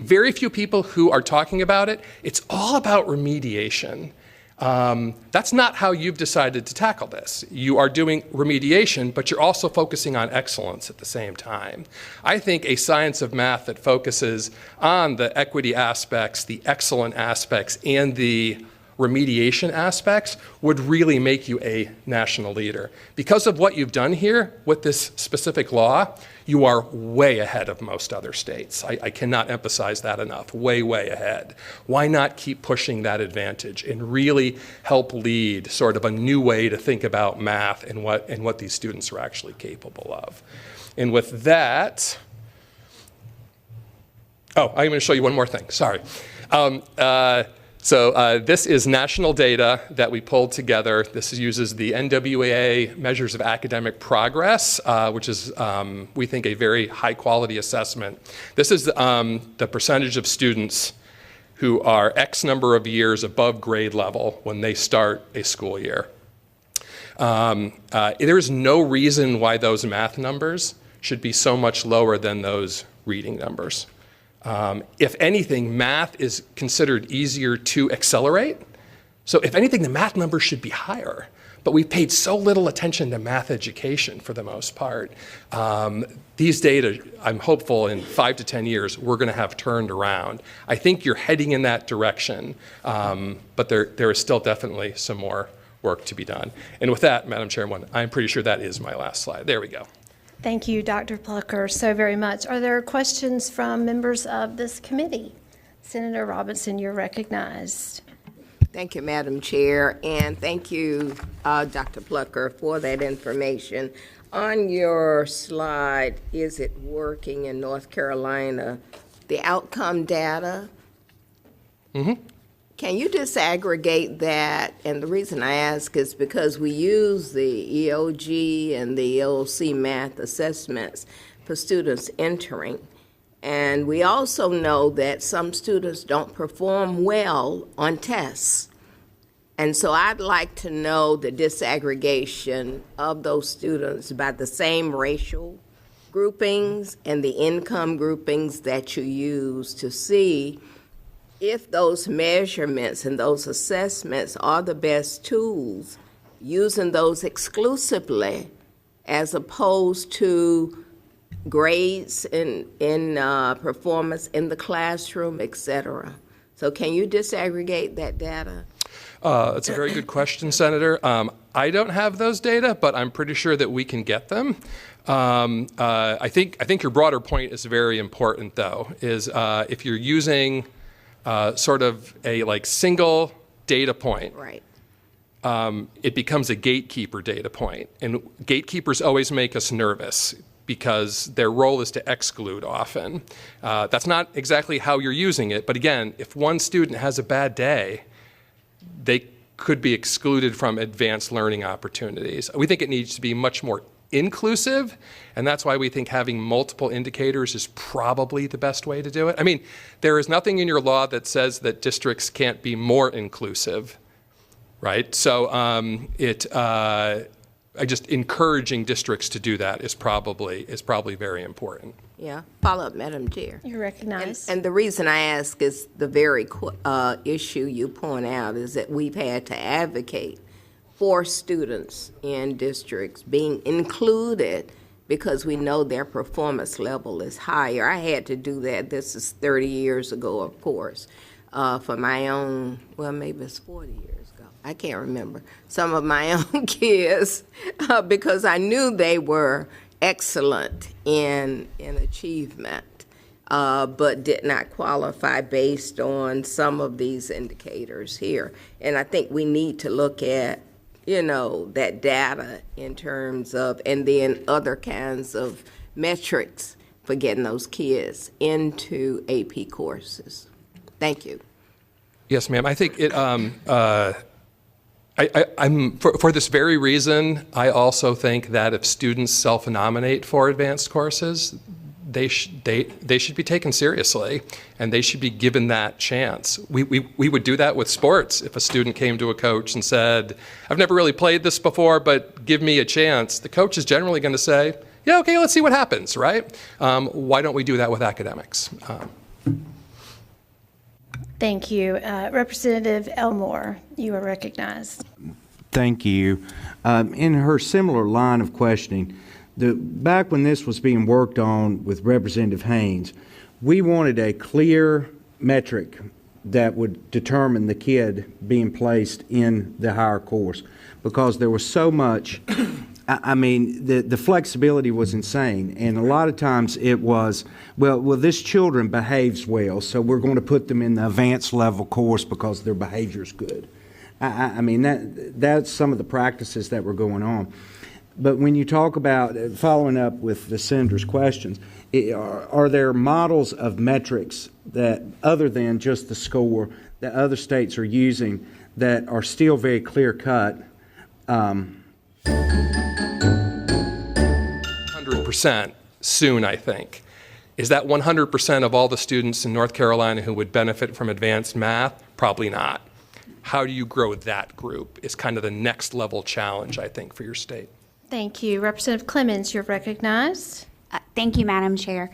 S12: very few people who are talking about it, it's all about remediation. That's not how you've decided to tackle this. You are doing remediation, but you're also focusing on excellence at the same time. I think a science of math that focuses on the equity aspects, the excellent aspects, and the remediation aspects would really make you a national leader. Because of what you've done here with this specific law, you are way ahead of most other states. I cannot emphasize that enough, way, way ahead. Why not keep pushing that advantage and really help lead sort of a new way to think about math and what these students are actually capable of? And with that, I'm going to show you one more thing, sorry. So this is national data that we pulled together. This uses the NWAA measures of academic progress, which is, we think, a very high-quality assessment. This is the percentage of students who are X number of years above grade level when they start a school year. There is no reason why those math numbers should be so much lower than those reading numbers. If anything, math is considered easier to accelerate. So if anything, the math numbers should be higher. But we've paid so little attention to math education for the most part. These data, I'm hopeful in 5 to 10 years, we're going to have turned around. I think you're heading in that direction, but there is still definitely some more work to be done. And with that, Madam Chairwoman, I'm pretty sure that is my last slide. There we go.
S3: Thank you, Dr. Plucker, so very much. Are there questions from members of this committee? Senator Robinson, you're recognized.
S6: Thank you, Madam Chair, and thank you, Dr. Plucker, for that information. On your slide, is it working in North Carolina, the outcome data?
S12: Mm-hmm.
S6: Can you disaggregate that? And the reason I ask is because we use the EOG and the EOC math assessments for students entering. And we also know that some students don't perform well on tests. And so I'd like to know the disaggregation of those students by the same racial groupings and the income groupings that you use to see if those measurements and those assessments are the best tools, using those exclusively as opposed to grades in performance in the classroom, et cetera. So can you disaggregate that data?
S12: That's a very good question, Senator. I don't have those data, but I'm pretty sure that we can get them. I think your broader point is very important, though, is if you're using sort of a single data point,
S6: right.
S12: It becomes a gatekeeper data point. And gatekeepers always make us nervous because their role is to exclude often. That's not exactly how you're using it, but again, if one student has a bad day, they could be excluded from advanced learning opportunities. We think it needs to be much more inclusive, and that's why we think having multiple indicators is probably the best way to do it. I mean, there is nothing in your law that says that districts can't be more inclusive, right? So just encouraging districts to do that is probably very important.
S6: Yeah, follow up, Madam Chair.
S3: You're recognized.
S6: And the reason I ask is the very issue you point out is that we've had to advocate for students in districts being included because we know their performance level is higher. I had to do that. This is 30 years ago, of course, for my own, well, maybe it's 40 years ago. I can't remember. Some of my own kids, because I knew they were excellent in achievement, but did not qualify based on some of these indicators here. And I think we need to look at that data in terms of, and then other kinds of metrics for getting those kids into AP courses. Thank you.
S12: Yes, ma'am. I think it, I'm for this very reason, I also think that if students self-nominate for advanced courses, they should be taken seriously, and they should be given that chance. We would do that with sports. If a student came to a coach and said, I've never really played this before, but give me a chance, the coach is generally going to say, yeah, okay, let's see what happens, right? Why don't we do that with academics?
S3: Thank you. Representative Elmore, you are recognized.
S13: Thank you. In her similar line of questioning, back when this was being worked on with Representative Haynes, we wanted a clear metric that would determine the kid being placed in the higher course, because there was so much. I mean, the flexibility was insane, and a lot of times it was, well, this children behaves well, so we're going to put them in the advanced level course because their behavior's good. I mean, that's some of the practices that were going on. But when you talk about, following up with the senator's questions, are there models of metrics that, other than just the score, that other states are using that are still very clear-cut?
S12: 100% soon, I think. Is that 100% of all the students in North Carolina who would benefit from advanced math? Probably not. How do you grow that group is kind of the next level challenge, I think, for your state.
S3: Thank you. Representative Clemens, you're recognized.
S7: Thank you, Madam Chair.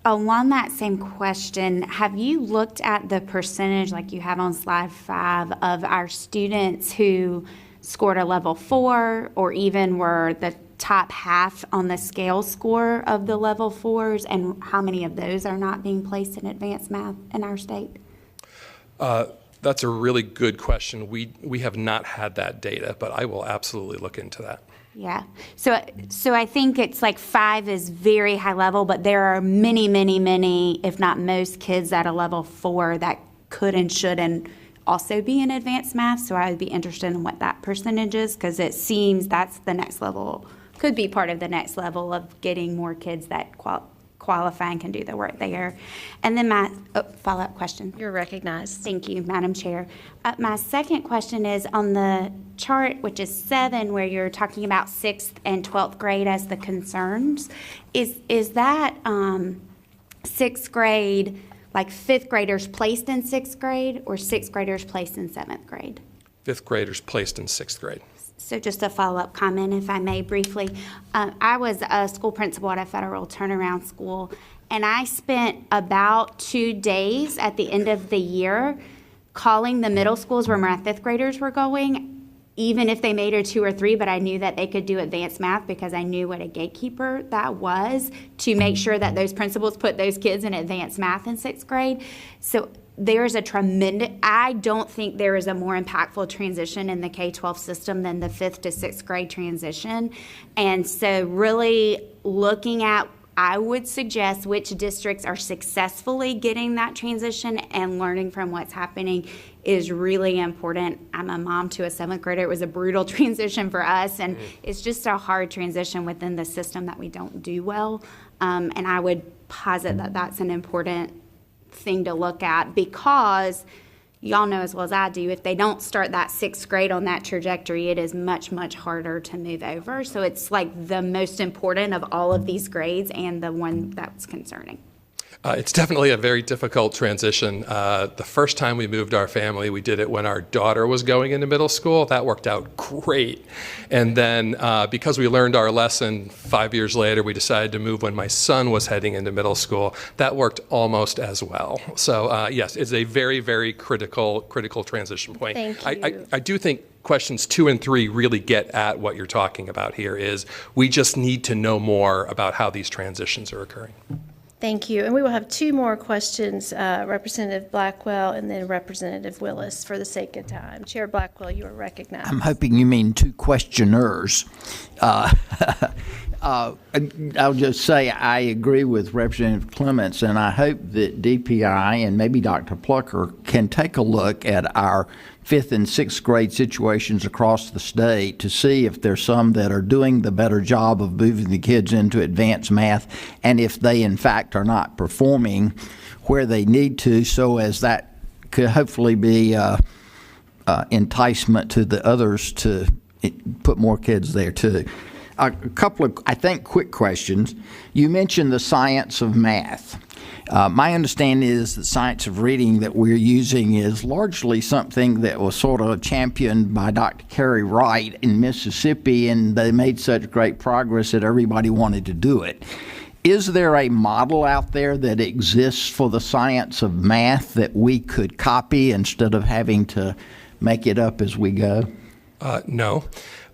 S7: Along that same question, have you looked at the percentage, like you have on slide 5, of our students who scored a level 4 or even were the top half on the scale score of the level 4s, and how many of those are not being placed in advanced math in our state?
S12: That's a really good question. We have not had that data, but I will absolutely look into that.
S7: Yeah. So I think it's like 5 is very high level, but there are many, many, many, if not most kids at a level 4 that could and should and also be in advanced math. So I would be interested in what that percentage is, because it seems that's the next level, could be part of the next level of getting more kids that qualify and can do the work there. And then my follow-up question.
S3: You're recognized.
S7: Thank you, Madam Chair. My second question is on the chart, which is 7, where you're talking about 6th and 12th grade as the concerns. Is that 6th grade, like 5th graders placed in 6th grade, or 6th graders placed in 7th grade?
S12: 5th graders placed in 6th grade.
S7: So just a follow-up comment, if I may, briefly. I was a school principal at a federal turnaround school, and I spent about 2 days at the end of the year calling the middle schools where my 5th graders were going, even if they made a 2 or 3, but I knew that they could do advanced math because I knew what a gatekeeper that was to make sure that those principals put those kids in advanced math in 6th grade. So there's a tremendous, I don't think there is a more impactful transition in the K-12 system than the 5th to 6th grade transition. And so really looking at, I would suggest which districts are successfully getting that transition and learning from what's happening is really important. I'm a mom to a 7th grader. It was a brutal transition for us, and it's just a hard transition within the system that we don't do well. And I would posit that that's an important thing to look at, because y'all know as well as I do, if they don't start that 6th grade on that trajectory, it is much, much harder to move over. So it's like the most important of all of these grades and the one that's concerning.
S12: It's definitely a very difficult transition. The first time we moved our family, we did it when our daughter was going into middle school. That worked out great. And then because we learned our lesson 5 years later, we decided to move when my son was heading into middle school. That worked almost as well. So yes, it's a very, very critical transition point.
S3: Thank you.
S12: I do think questions 2 and 3 really get at what you're talking about here, is we just need to know more about how these transitions are occurring.
S3: Thank you. And we will have 2 more questions, Representative Blackwell and then Representative Willis, for the sake of time. Chair Blackwell, you are recognized.
S5: I'm hoping you mean 2 questioners. I'll just say I agree with Representative Clements, and I hope that DPI and maybe Dr. Plucker can take a look at our 5th and 6th grade situations across the state to see if there's some that are doing the better job of moving the kids into advanced math, and if they in fact are not performing where they need to, so as that could hopefully be enticement to the others to put more kids there too. A couple of, I think, quick questions. You mentioned the science of math. My understanding is the science of reading that we're using is largely something that was sort of championed by Dr. Carey Wright in Mississippi, and they made such great progress that everybody wanted to do it. Is there a model out there that exists for the science of math that we could copy instead of having to make it up as we go?
S12: No.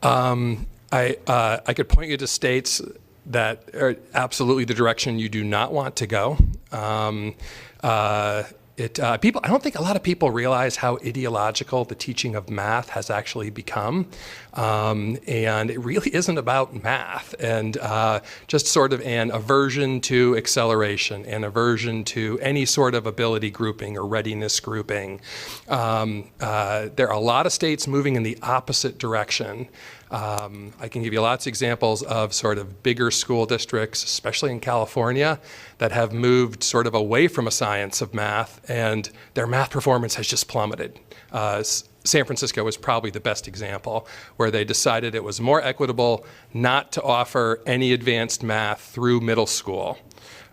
S12: I could point you to states that are absolutely the direction you do not want to go. People, I don't think a lot of people realize how ideological the teaching of math has actually become, and it really isn't about math, and just sort of an aversion to acceleration, an aversion to any sort of ability grouping or readiness grouping. There are a lot of states moving in the opposite direction. I can give you lots of examples of sort of bigger school districts, especially in California, that have moved sort of away from a science of math, and their math performance has just plummeted. San Francisco was probably the best example, where they decided it was more equitable not to offer any advanced math through middle school.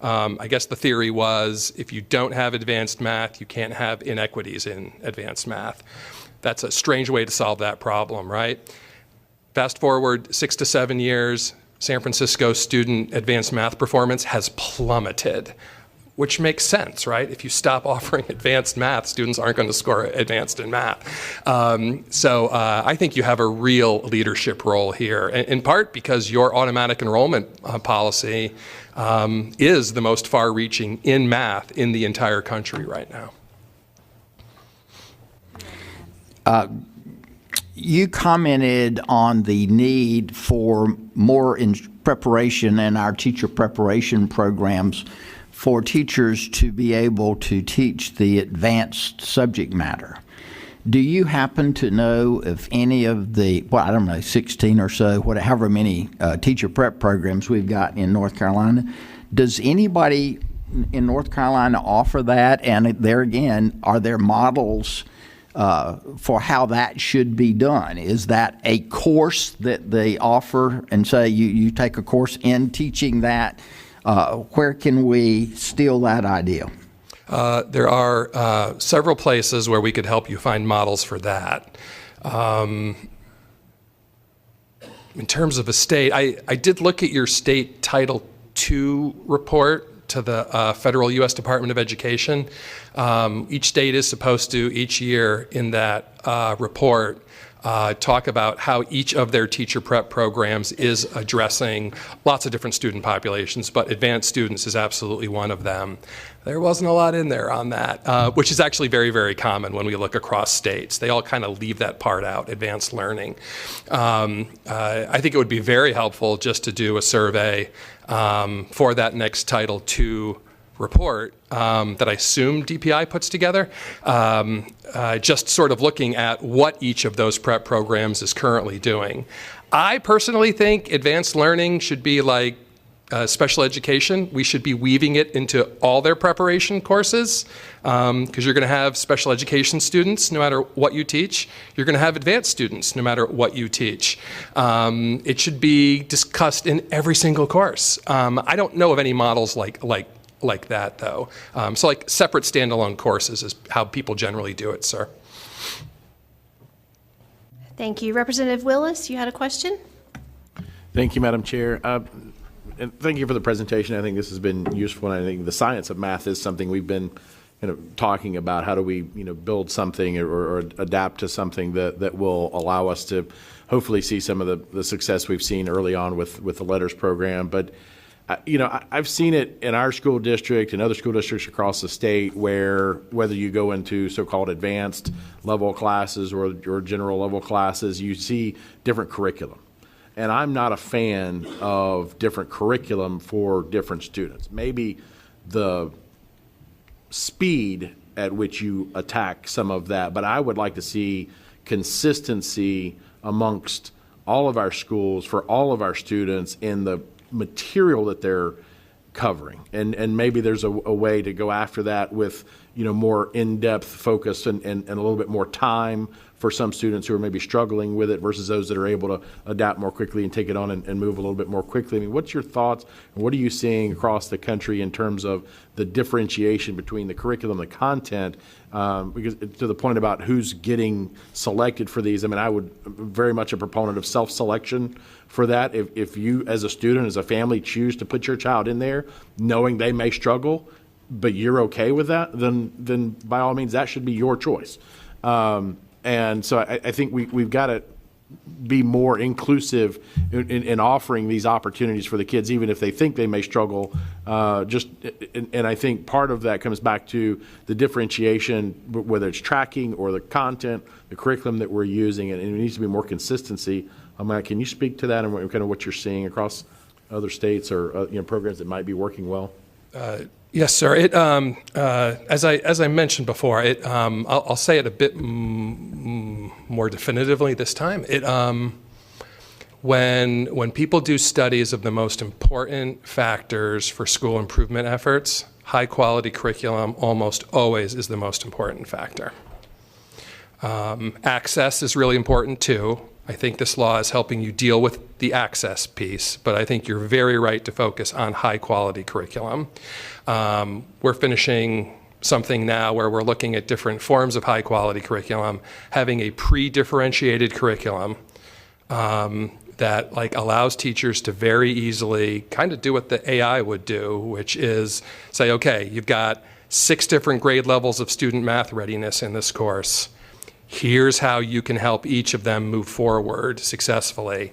S12: I guess the theory was if you don't have advanced math, you can't have inequities in advanced math. That's a strange way to solve that problem, right? Fast forward 6 to 7 years, San Francisco student advanced math performance has plummeted, which makes sense, right? If you stop offering advanced math, students aren't going to score advanced in math. So I think you have a real leadership role here, in part because your automatic enrollment policy is the most far-reaching in math in the entire country right now.
S5: You commented on the need for more preparation in our teacher preparation programs for teachers to be able to teach the advanced subject matter. Do you happen to know if any of the, well, I don't know, 16 or so, however many teacher prep programs we've got in North Carolina, does anybody in North Carolina offer that? And there again, are there models for how that should be done? Is that a course that they offer and say you take a course in teaching that? Where can we steal that idea?
S12: There are several places where we could help you find models for that. In terms of a state, I did look at your state Title II report to the federal U.S. Department of Education. Each state is supposed to, each year in that report, talk about how each of their teacher prep programs is addressing lots of different student populations, but advanced students is absolutely one of them. There wasn't a lot in there on that, which is actually very, very common when we look across states. They all kind of leave that part out, advanced learning. I think it would be very helpful just to do a survey for that next Title II report that I assume DPI puts together, just sort of looking at what each of those prep programs is currently doing. I personally think advanced learning should be like special education. We should be weaving it into all their preparation courses, because you're going to have special education students no matter what you teach. You're going to have advanced students no matter what you teach. It should be discussed in every single course. I don't know of any models like that, though. So like separate standalone courses is how people generally do it, sir.
S3: Thank you. Representative Willis, you had a question?
S1: Thank you, Madam Chair. And thank you for the presentation. I think this has been useful, and I think the science of math is something we've been talking about. How do we build something or adapt to something that will allow us to hopefully see some of the success we've seen early on with the LETRS program. But I've seen it in our school district and other school districts across the state where whether you go into so-called advanced level classes or general level classes, you see different curriculum. And I'm not a fan of different curriculum for different students. Maybe the speed at which you attack some of that, but I would like to see consistency amongst all of our schools for all of our students in the material that they're covering. And maybe there's a way to go after that with more in-depth focus and a little bit more time for some students who are maybe struggling with it versus those that are able to adapt more quickly and take it on and move a little bit more quickly. I mean, what's your thoughts and what are you seeing across the country in terms of the differentiation between the curriculum and the content? Because to the point about who's getting selected for these, I mean, I would very much a proponent of self-selection for that. If you as a student, as a family, choose to put your child in there knowing they may struggle, but you're okay with that, then by all means, that should be your choice. And so I think we've got to be more inclusive in offering these opportunities for the kids, even if they think they may struggle. And I think part of that comes back to the differentiation, whether it's tracking or the content, the curriculum that we're using, and it needs to be more consistency. Can you speak to that and kind of what you're seeing across other states or programs that might be working well?
S12: Yes, sir. As I mentioned before, I'll say it a bit more definitively this time. When people do studies of the most important factors for school improvement efforts, high quality curriculum almost always is the most important factor. Access is really important too. I think this law is helping you deal with the access piece, but I think you're very right to focus on high quality curriculum. We're finishing something now where we're looking at different forms of high quality curriculum, having a pre-differentiated curriculum that allows teachers to very easily kind of do what the AI would do, which is say, okay, you've got 6 different grade levels of student math readiness in this course. Here's how you can help each of them move forward successfully.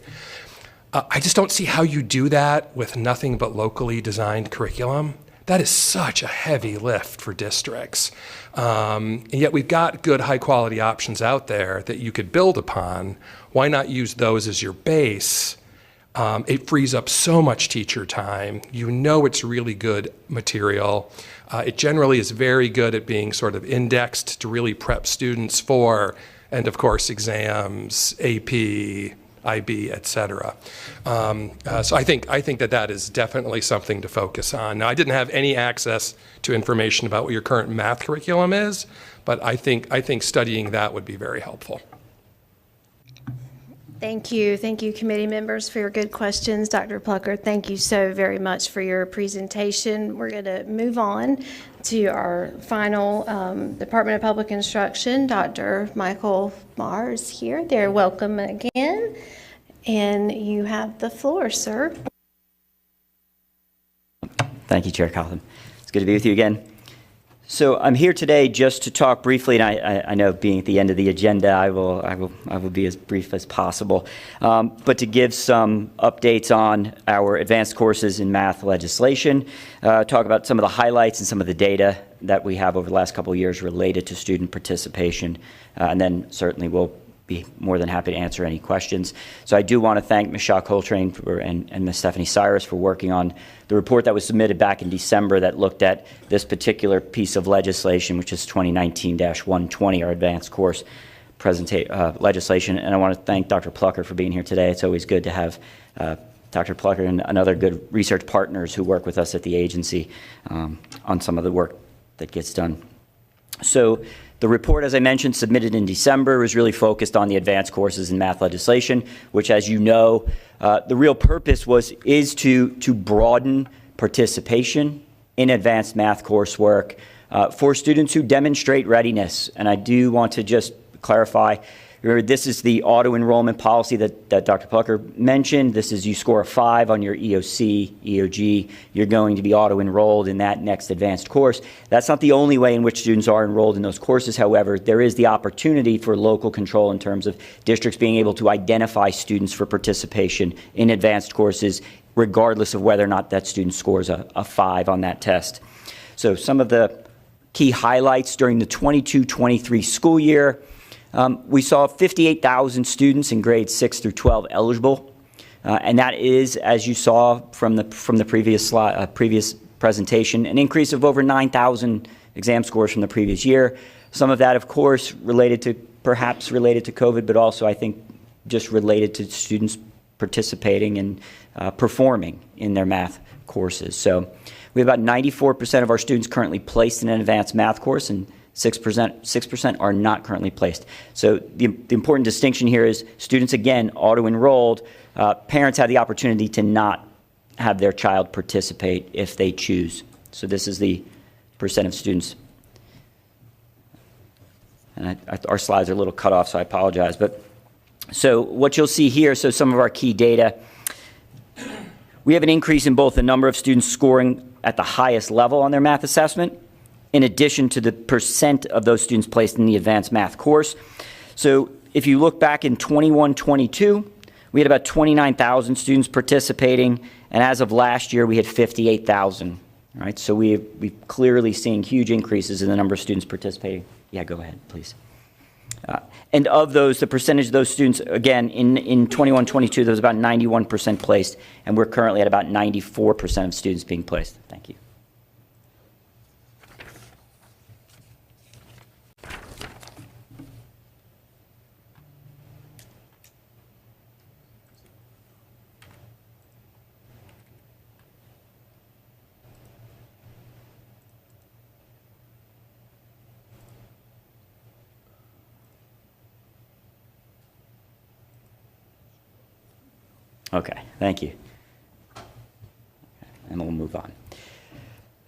S12: I just don't see how you do that with nothing but locally designed curriculum. That is such a heavy lift for districts. And yet we've got good high quality options out there that you could build upon. Why not use those as your base? It frees up so much teacher time. It's really good material. It generally is very good at being sort of indexed to really prep students for, and of course, exams, AP, IB, et cetera. So I think that is definitely something to focus on. Now, I didn't have any access to information about what your current math curriculum is, but I think studying that would be very helpful.
S3: Thank you, committee members, for your good questions. Dr. Plucker, thank you so very much for your presentation. We're going to move on to our final Department of Public Instruction. Dr. Michael Marr is here. They're welcome again. And you have the floor, sir.
S14: Thank you, Chair Collin. It's good to be with you again. So I'm here today just to talk briefly, and I know being at the end of the agenda, I will be as brief as possible, but to give some updates on our advanced courses in math legislation, talk about some of the highlights and some of the data that we have over the last couple of years related to student participation, and then certainly we'll be more than happy to answer any questions. So I do want to thank Ms. Shaw Coltrane and Ms. Stephanie Cyrus for working on the report that was submitted back in December that looked at this particular piece of legislation, which is 2019-120, our advanced course legislation. And I want to thank Dr. Plucker for being here today. It's always good to have Dr. Plucker and other good research partners who work with us at the agency on some of the work that gets done. So the report, as I mentioned, submitted in December, was really focused on the advanced courses in math legislation, which, as you know, the real purpose is to broaden participation in advanced math coursework for students who demonstrate readiness. And I do want to just clarify, remember, this is the auto-enrollment policy that Dr. Plucker mentioned. This is you score a 5 on your EOC, EOG. You're going to be auto-enrolled in that next advanced course. That's not the only way in which students are enrolled in those courses. However, there is the opportunity for local control in terms of districts being able to identify students for participation in advanced courses, regardless of whether or not that student scores a 5 on that test. So some of the key highlights during the 22-23 school year. We saw 58,000 students in grades 6 through 12 eligible, and that is, as you saw from the previous presentation, an increase of over 9,000 exam scores from the previous year. Some of that, of course, perhaps related to COVID, but also I think just related to students participating and performing in their math courses. So We have about 94% of our students currently placed in an advanced math course, and 6% are not currently placed. So the important distinction here is students, again, auto-enrolled. Parents have the opportunity to not have their child participate if they choose. So this is the percent of students. And our slides are a little cut off, so I apologize. But so what you'll see here, so some of our key data. We have an increase in both the number of students scoring at the highest level on their math assessment, in addition to the percent of those students placed in the advanced math course. So if you look back in 21-22, we had about 29,000 students participating, and as of last year, we had 58,000. Right? So we've clearly seen huge increases in the number of students participating. Yeah, go ahead, please. And of those, the percentage of those students, again, in 21-22, there was about 91% placed, and we're currently at about 94% of students being placed. Thank you. Okay, thank you. And we'll move on.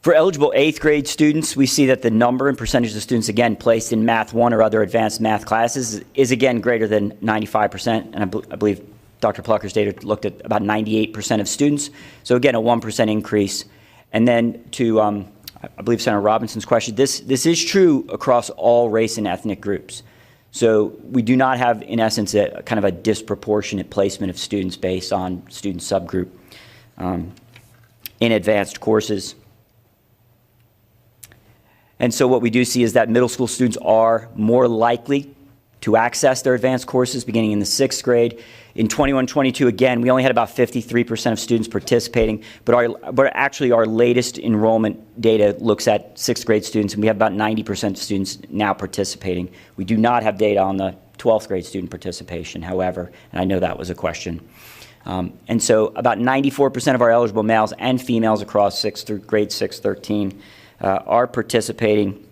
S14: For eligible 8th grade students, we see that the number and percentage of students, again, placed in Math 1 or other advanced math classes is again greater than 95%. And I believe Dr. Plucker's data looked at about 98% of students. So again, a 1% increase. And then to, I believe Senator Robinson's question, this is true across all race and ethnic groups. So we do not have, in essence, a kind of a disproportionate placement of students based on student subgroup in advanced courses. And so what we do see is that middle school students are more likely to access their advanced courses beginning in the 6th grade. In 21-22, again, we only had about 53% of students participating, but actually our latest enrollment data looks at 6th grade students, and we have about 90% of students now participating. We do not have data on the 12th grade student participation, however, and I know that was a question. And so about 94% of our eligible males and females across grade 6, 13 are participating.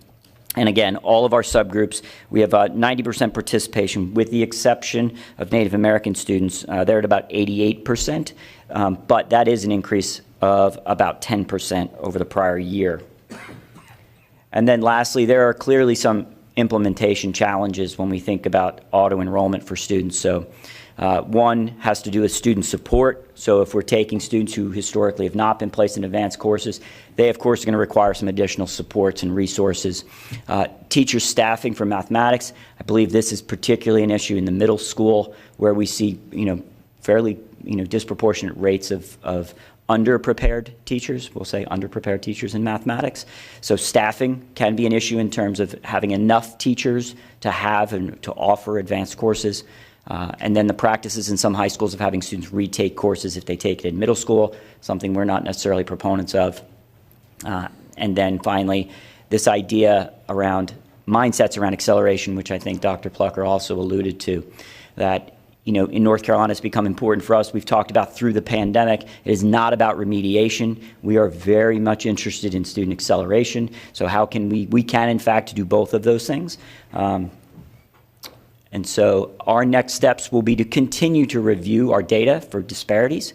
S14: And again, all of our subgroups, we have 90% participation, with the exception of Native American students. They're at about 88%, but that is an increase of about 10% over the prior year. And then lastly, there are clearly some implementation challenges when we think about auto-enrollment for students. So one has to do with student support. So if we're taking students who historically have not been placed in advanced courses, they, of course, are going to require some additional supports and resources. Teacher staffing for mathematics, I believe this is particularly an issue in the middle school, where we see, fairly, disproportionate rates of underprepared teachers, we'll say underprepared teachers in mathematics. So staffing can be an issue in terms of having enough teachers to have and to offer advanced courses. And then the practices in some high schools of having students retake courses if they take it in middle school, something we're not necessarily proponents of. And then finally, this idea around mindsets around acceleration, which I think Dr. Plucker also alluded to, that in North Carolina it's become important for us. We've talked about through the pandemic. It is not about remediation. We are very much interested in student acceleration. So how can we can in fact do both of those things. And so our next steps will be to continue to review our data for disparities,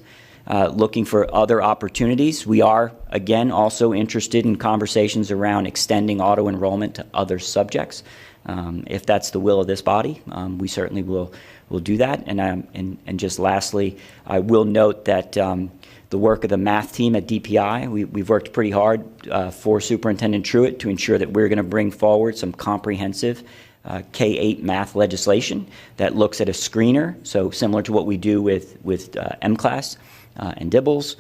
S14: looking for other opportunities. We are, again, also interested in conversations around extending auto-enrollment to other subjects. If that's the will of this body, we certainly will do that. And just lastly, I will note that the work of the math team at DPI, we've worked pretty hard for Superintendent Truitt to ensure that we're going to bring forward some comprehensive K-8 math legislation that looks at a screener, so similar to what we do with M-Class and Dibbles,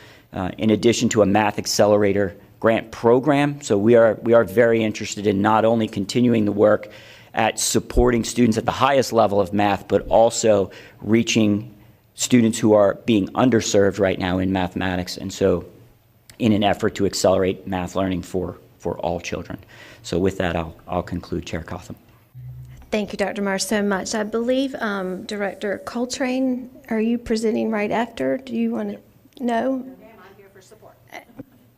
S14: in addition to a math accelerator grant program. So we are very interested in not only continuing the work at supporting students at the highest level of math, but also reaching students who are being underserved right now in mathematics, and so in an effort to accelerate math learning for all children. So with that, I'll conclude, Chair Cotham.
S3: Thank you, Dr. Marr, so much. I believe Director Coltrane, are you presenting right after? Do you want to know?
S11: Ma'am, I'm here for support.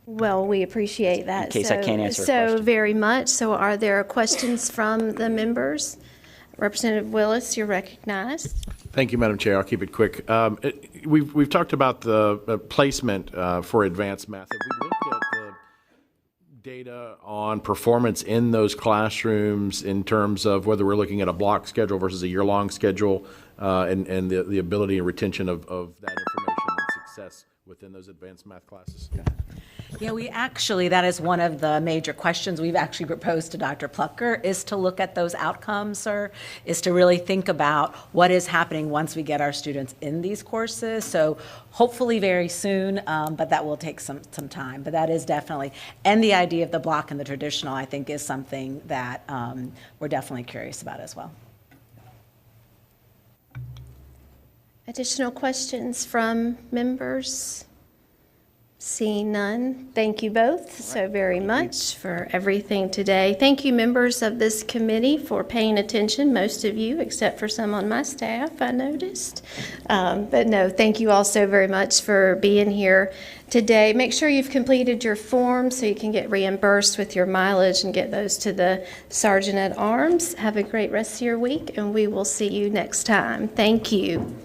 S3: Well, we appreciate that.
S14: In case I can't answer a
S3: So
S14: question.
S3: very much. So are there questions from the members? Representative Willis, you're recognized.
S1: Thank you, Madam Chair. I'll keep it quick. We've talked about the placement for advanced math. Have we looked at the data on performance in those classrooms in terms of whether we're looking at a block schedule versus a year-long schedule, and the ability and retention of that information and success within those advanced math classes?
S11: Yeah, that is one of the major questions we've actually proposed to Dr. Plucker, is to look at those outcomes, sir, is to really think about what is happening once we get our students in these courses. So hopefully very soon, but that will take some time. But that is definitely, and the idea of the block and the traditional, I think, is something that we're definitely curious about as well.
S3: Additional questions from members? Seeing none, thank you both so very much for everything today. Thank you, members of this committee, for paying attention, most of you, except for some on my staff, I noticed. But no, thank you all so very much for being here today. Make sure you've completed your forms so you can get reimbursed with your mileage and get those to the Sergeant at Arms. Have a great rest of your week, and we will see you next time. Thank you.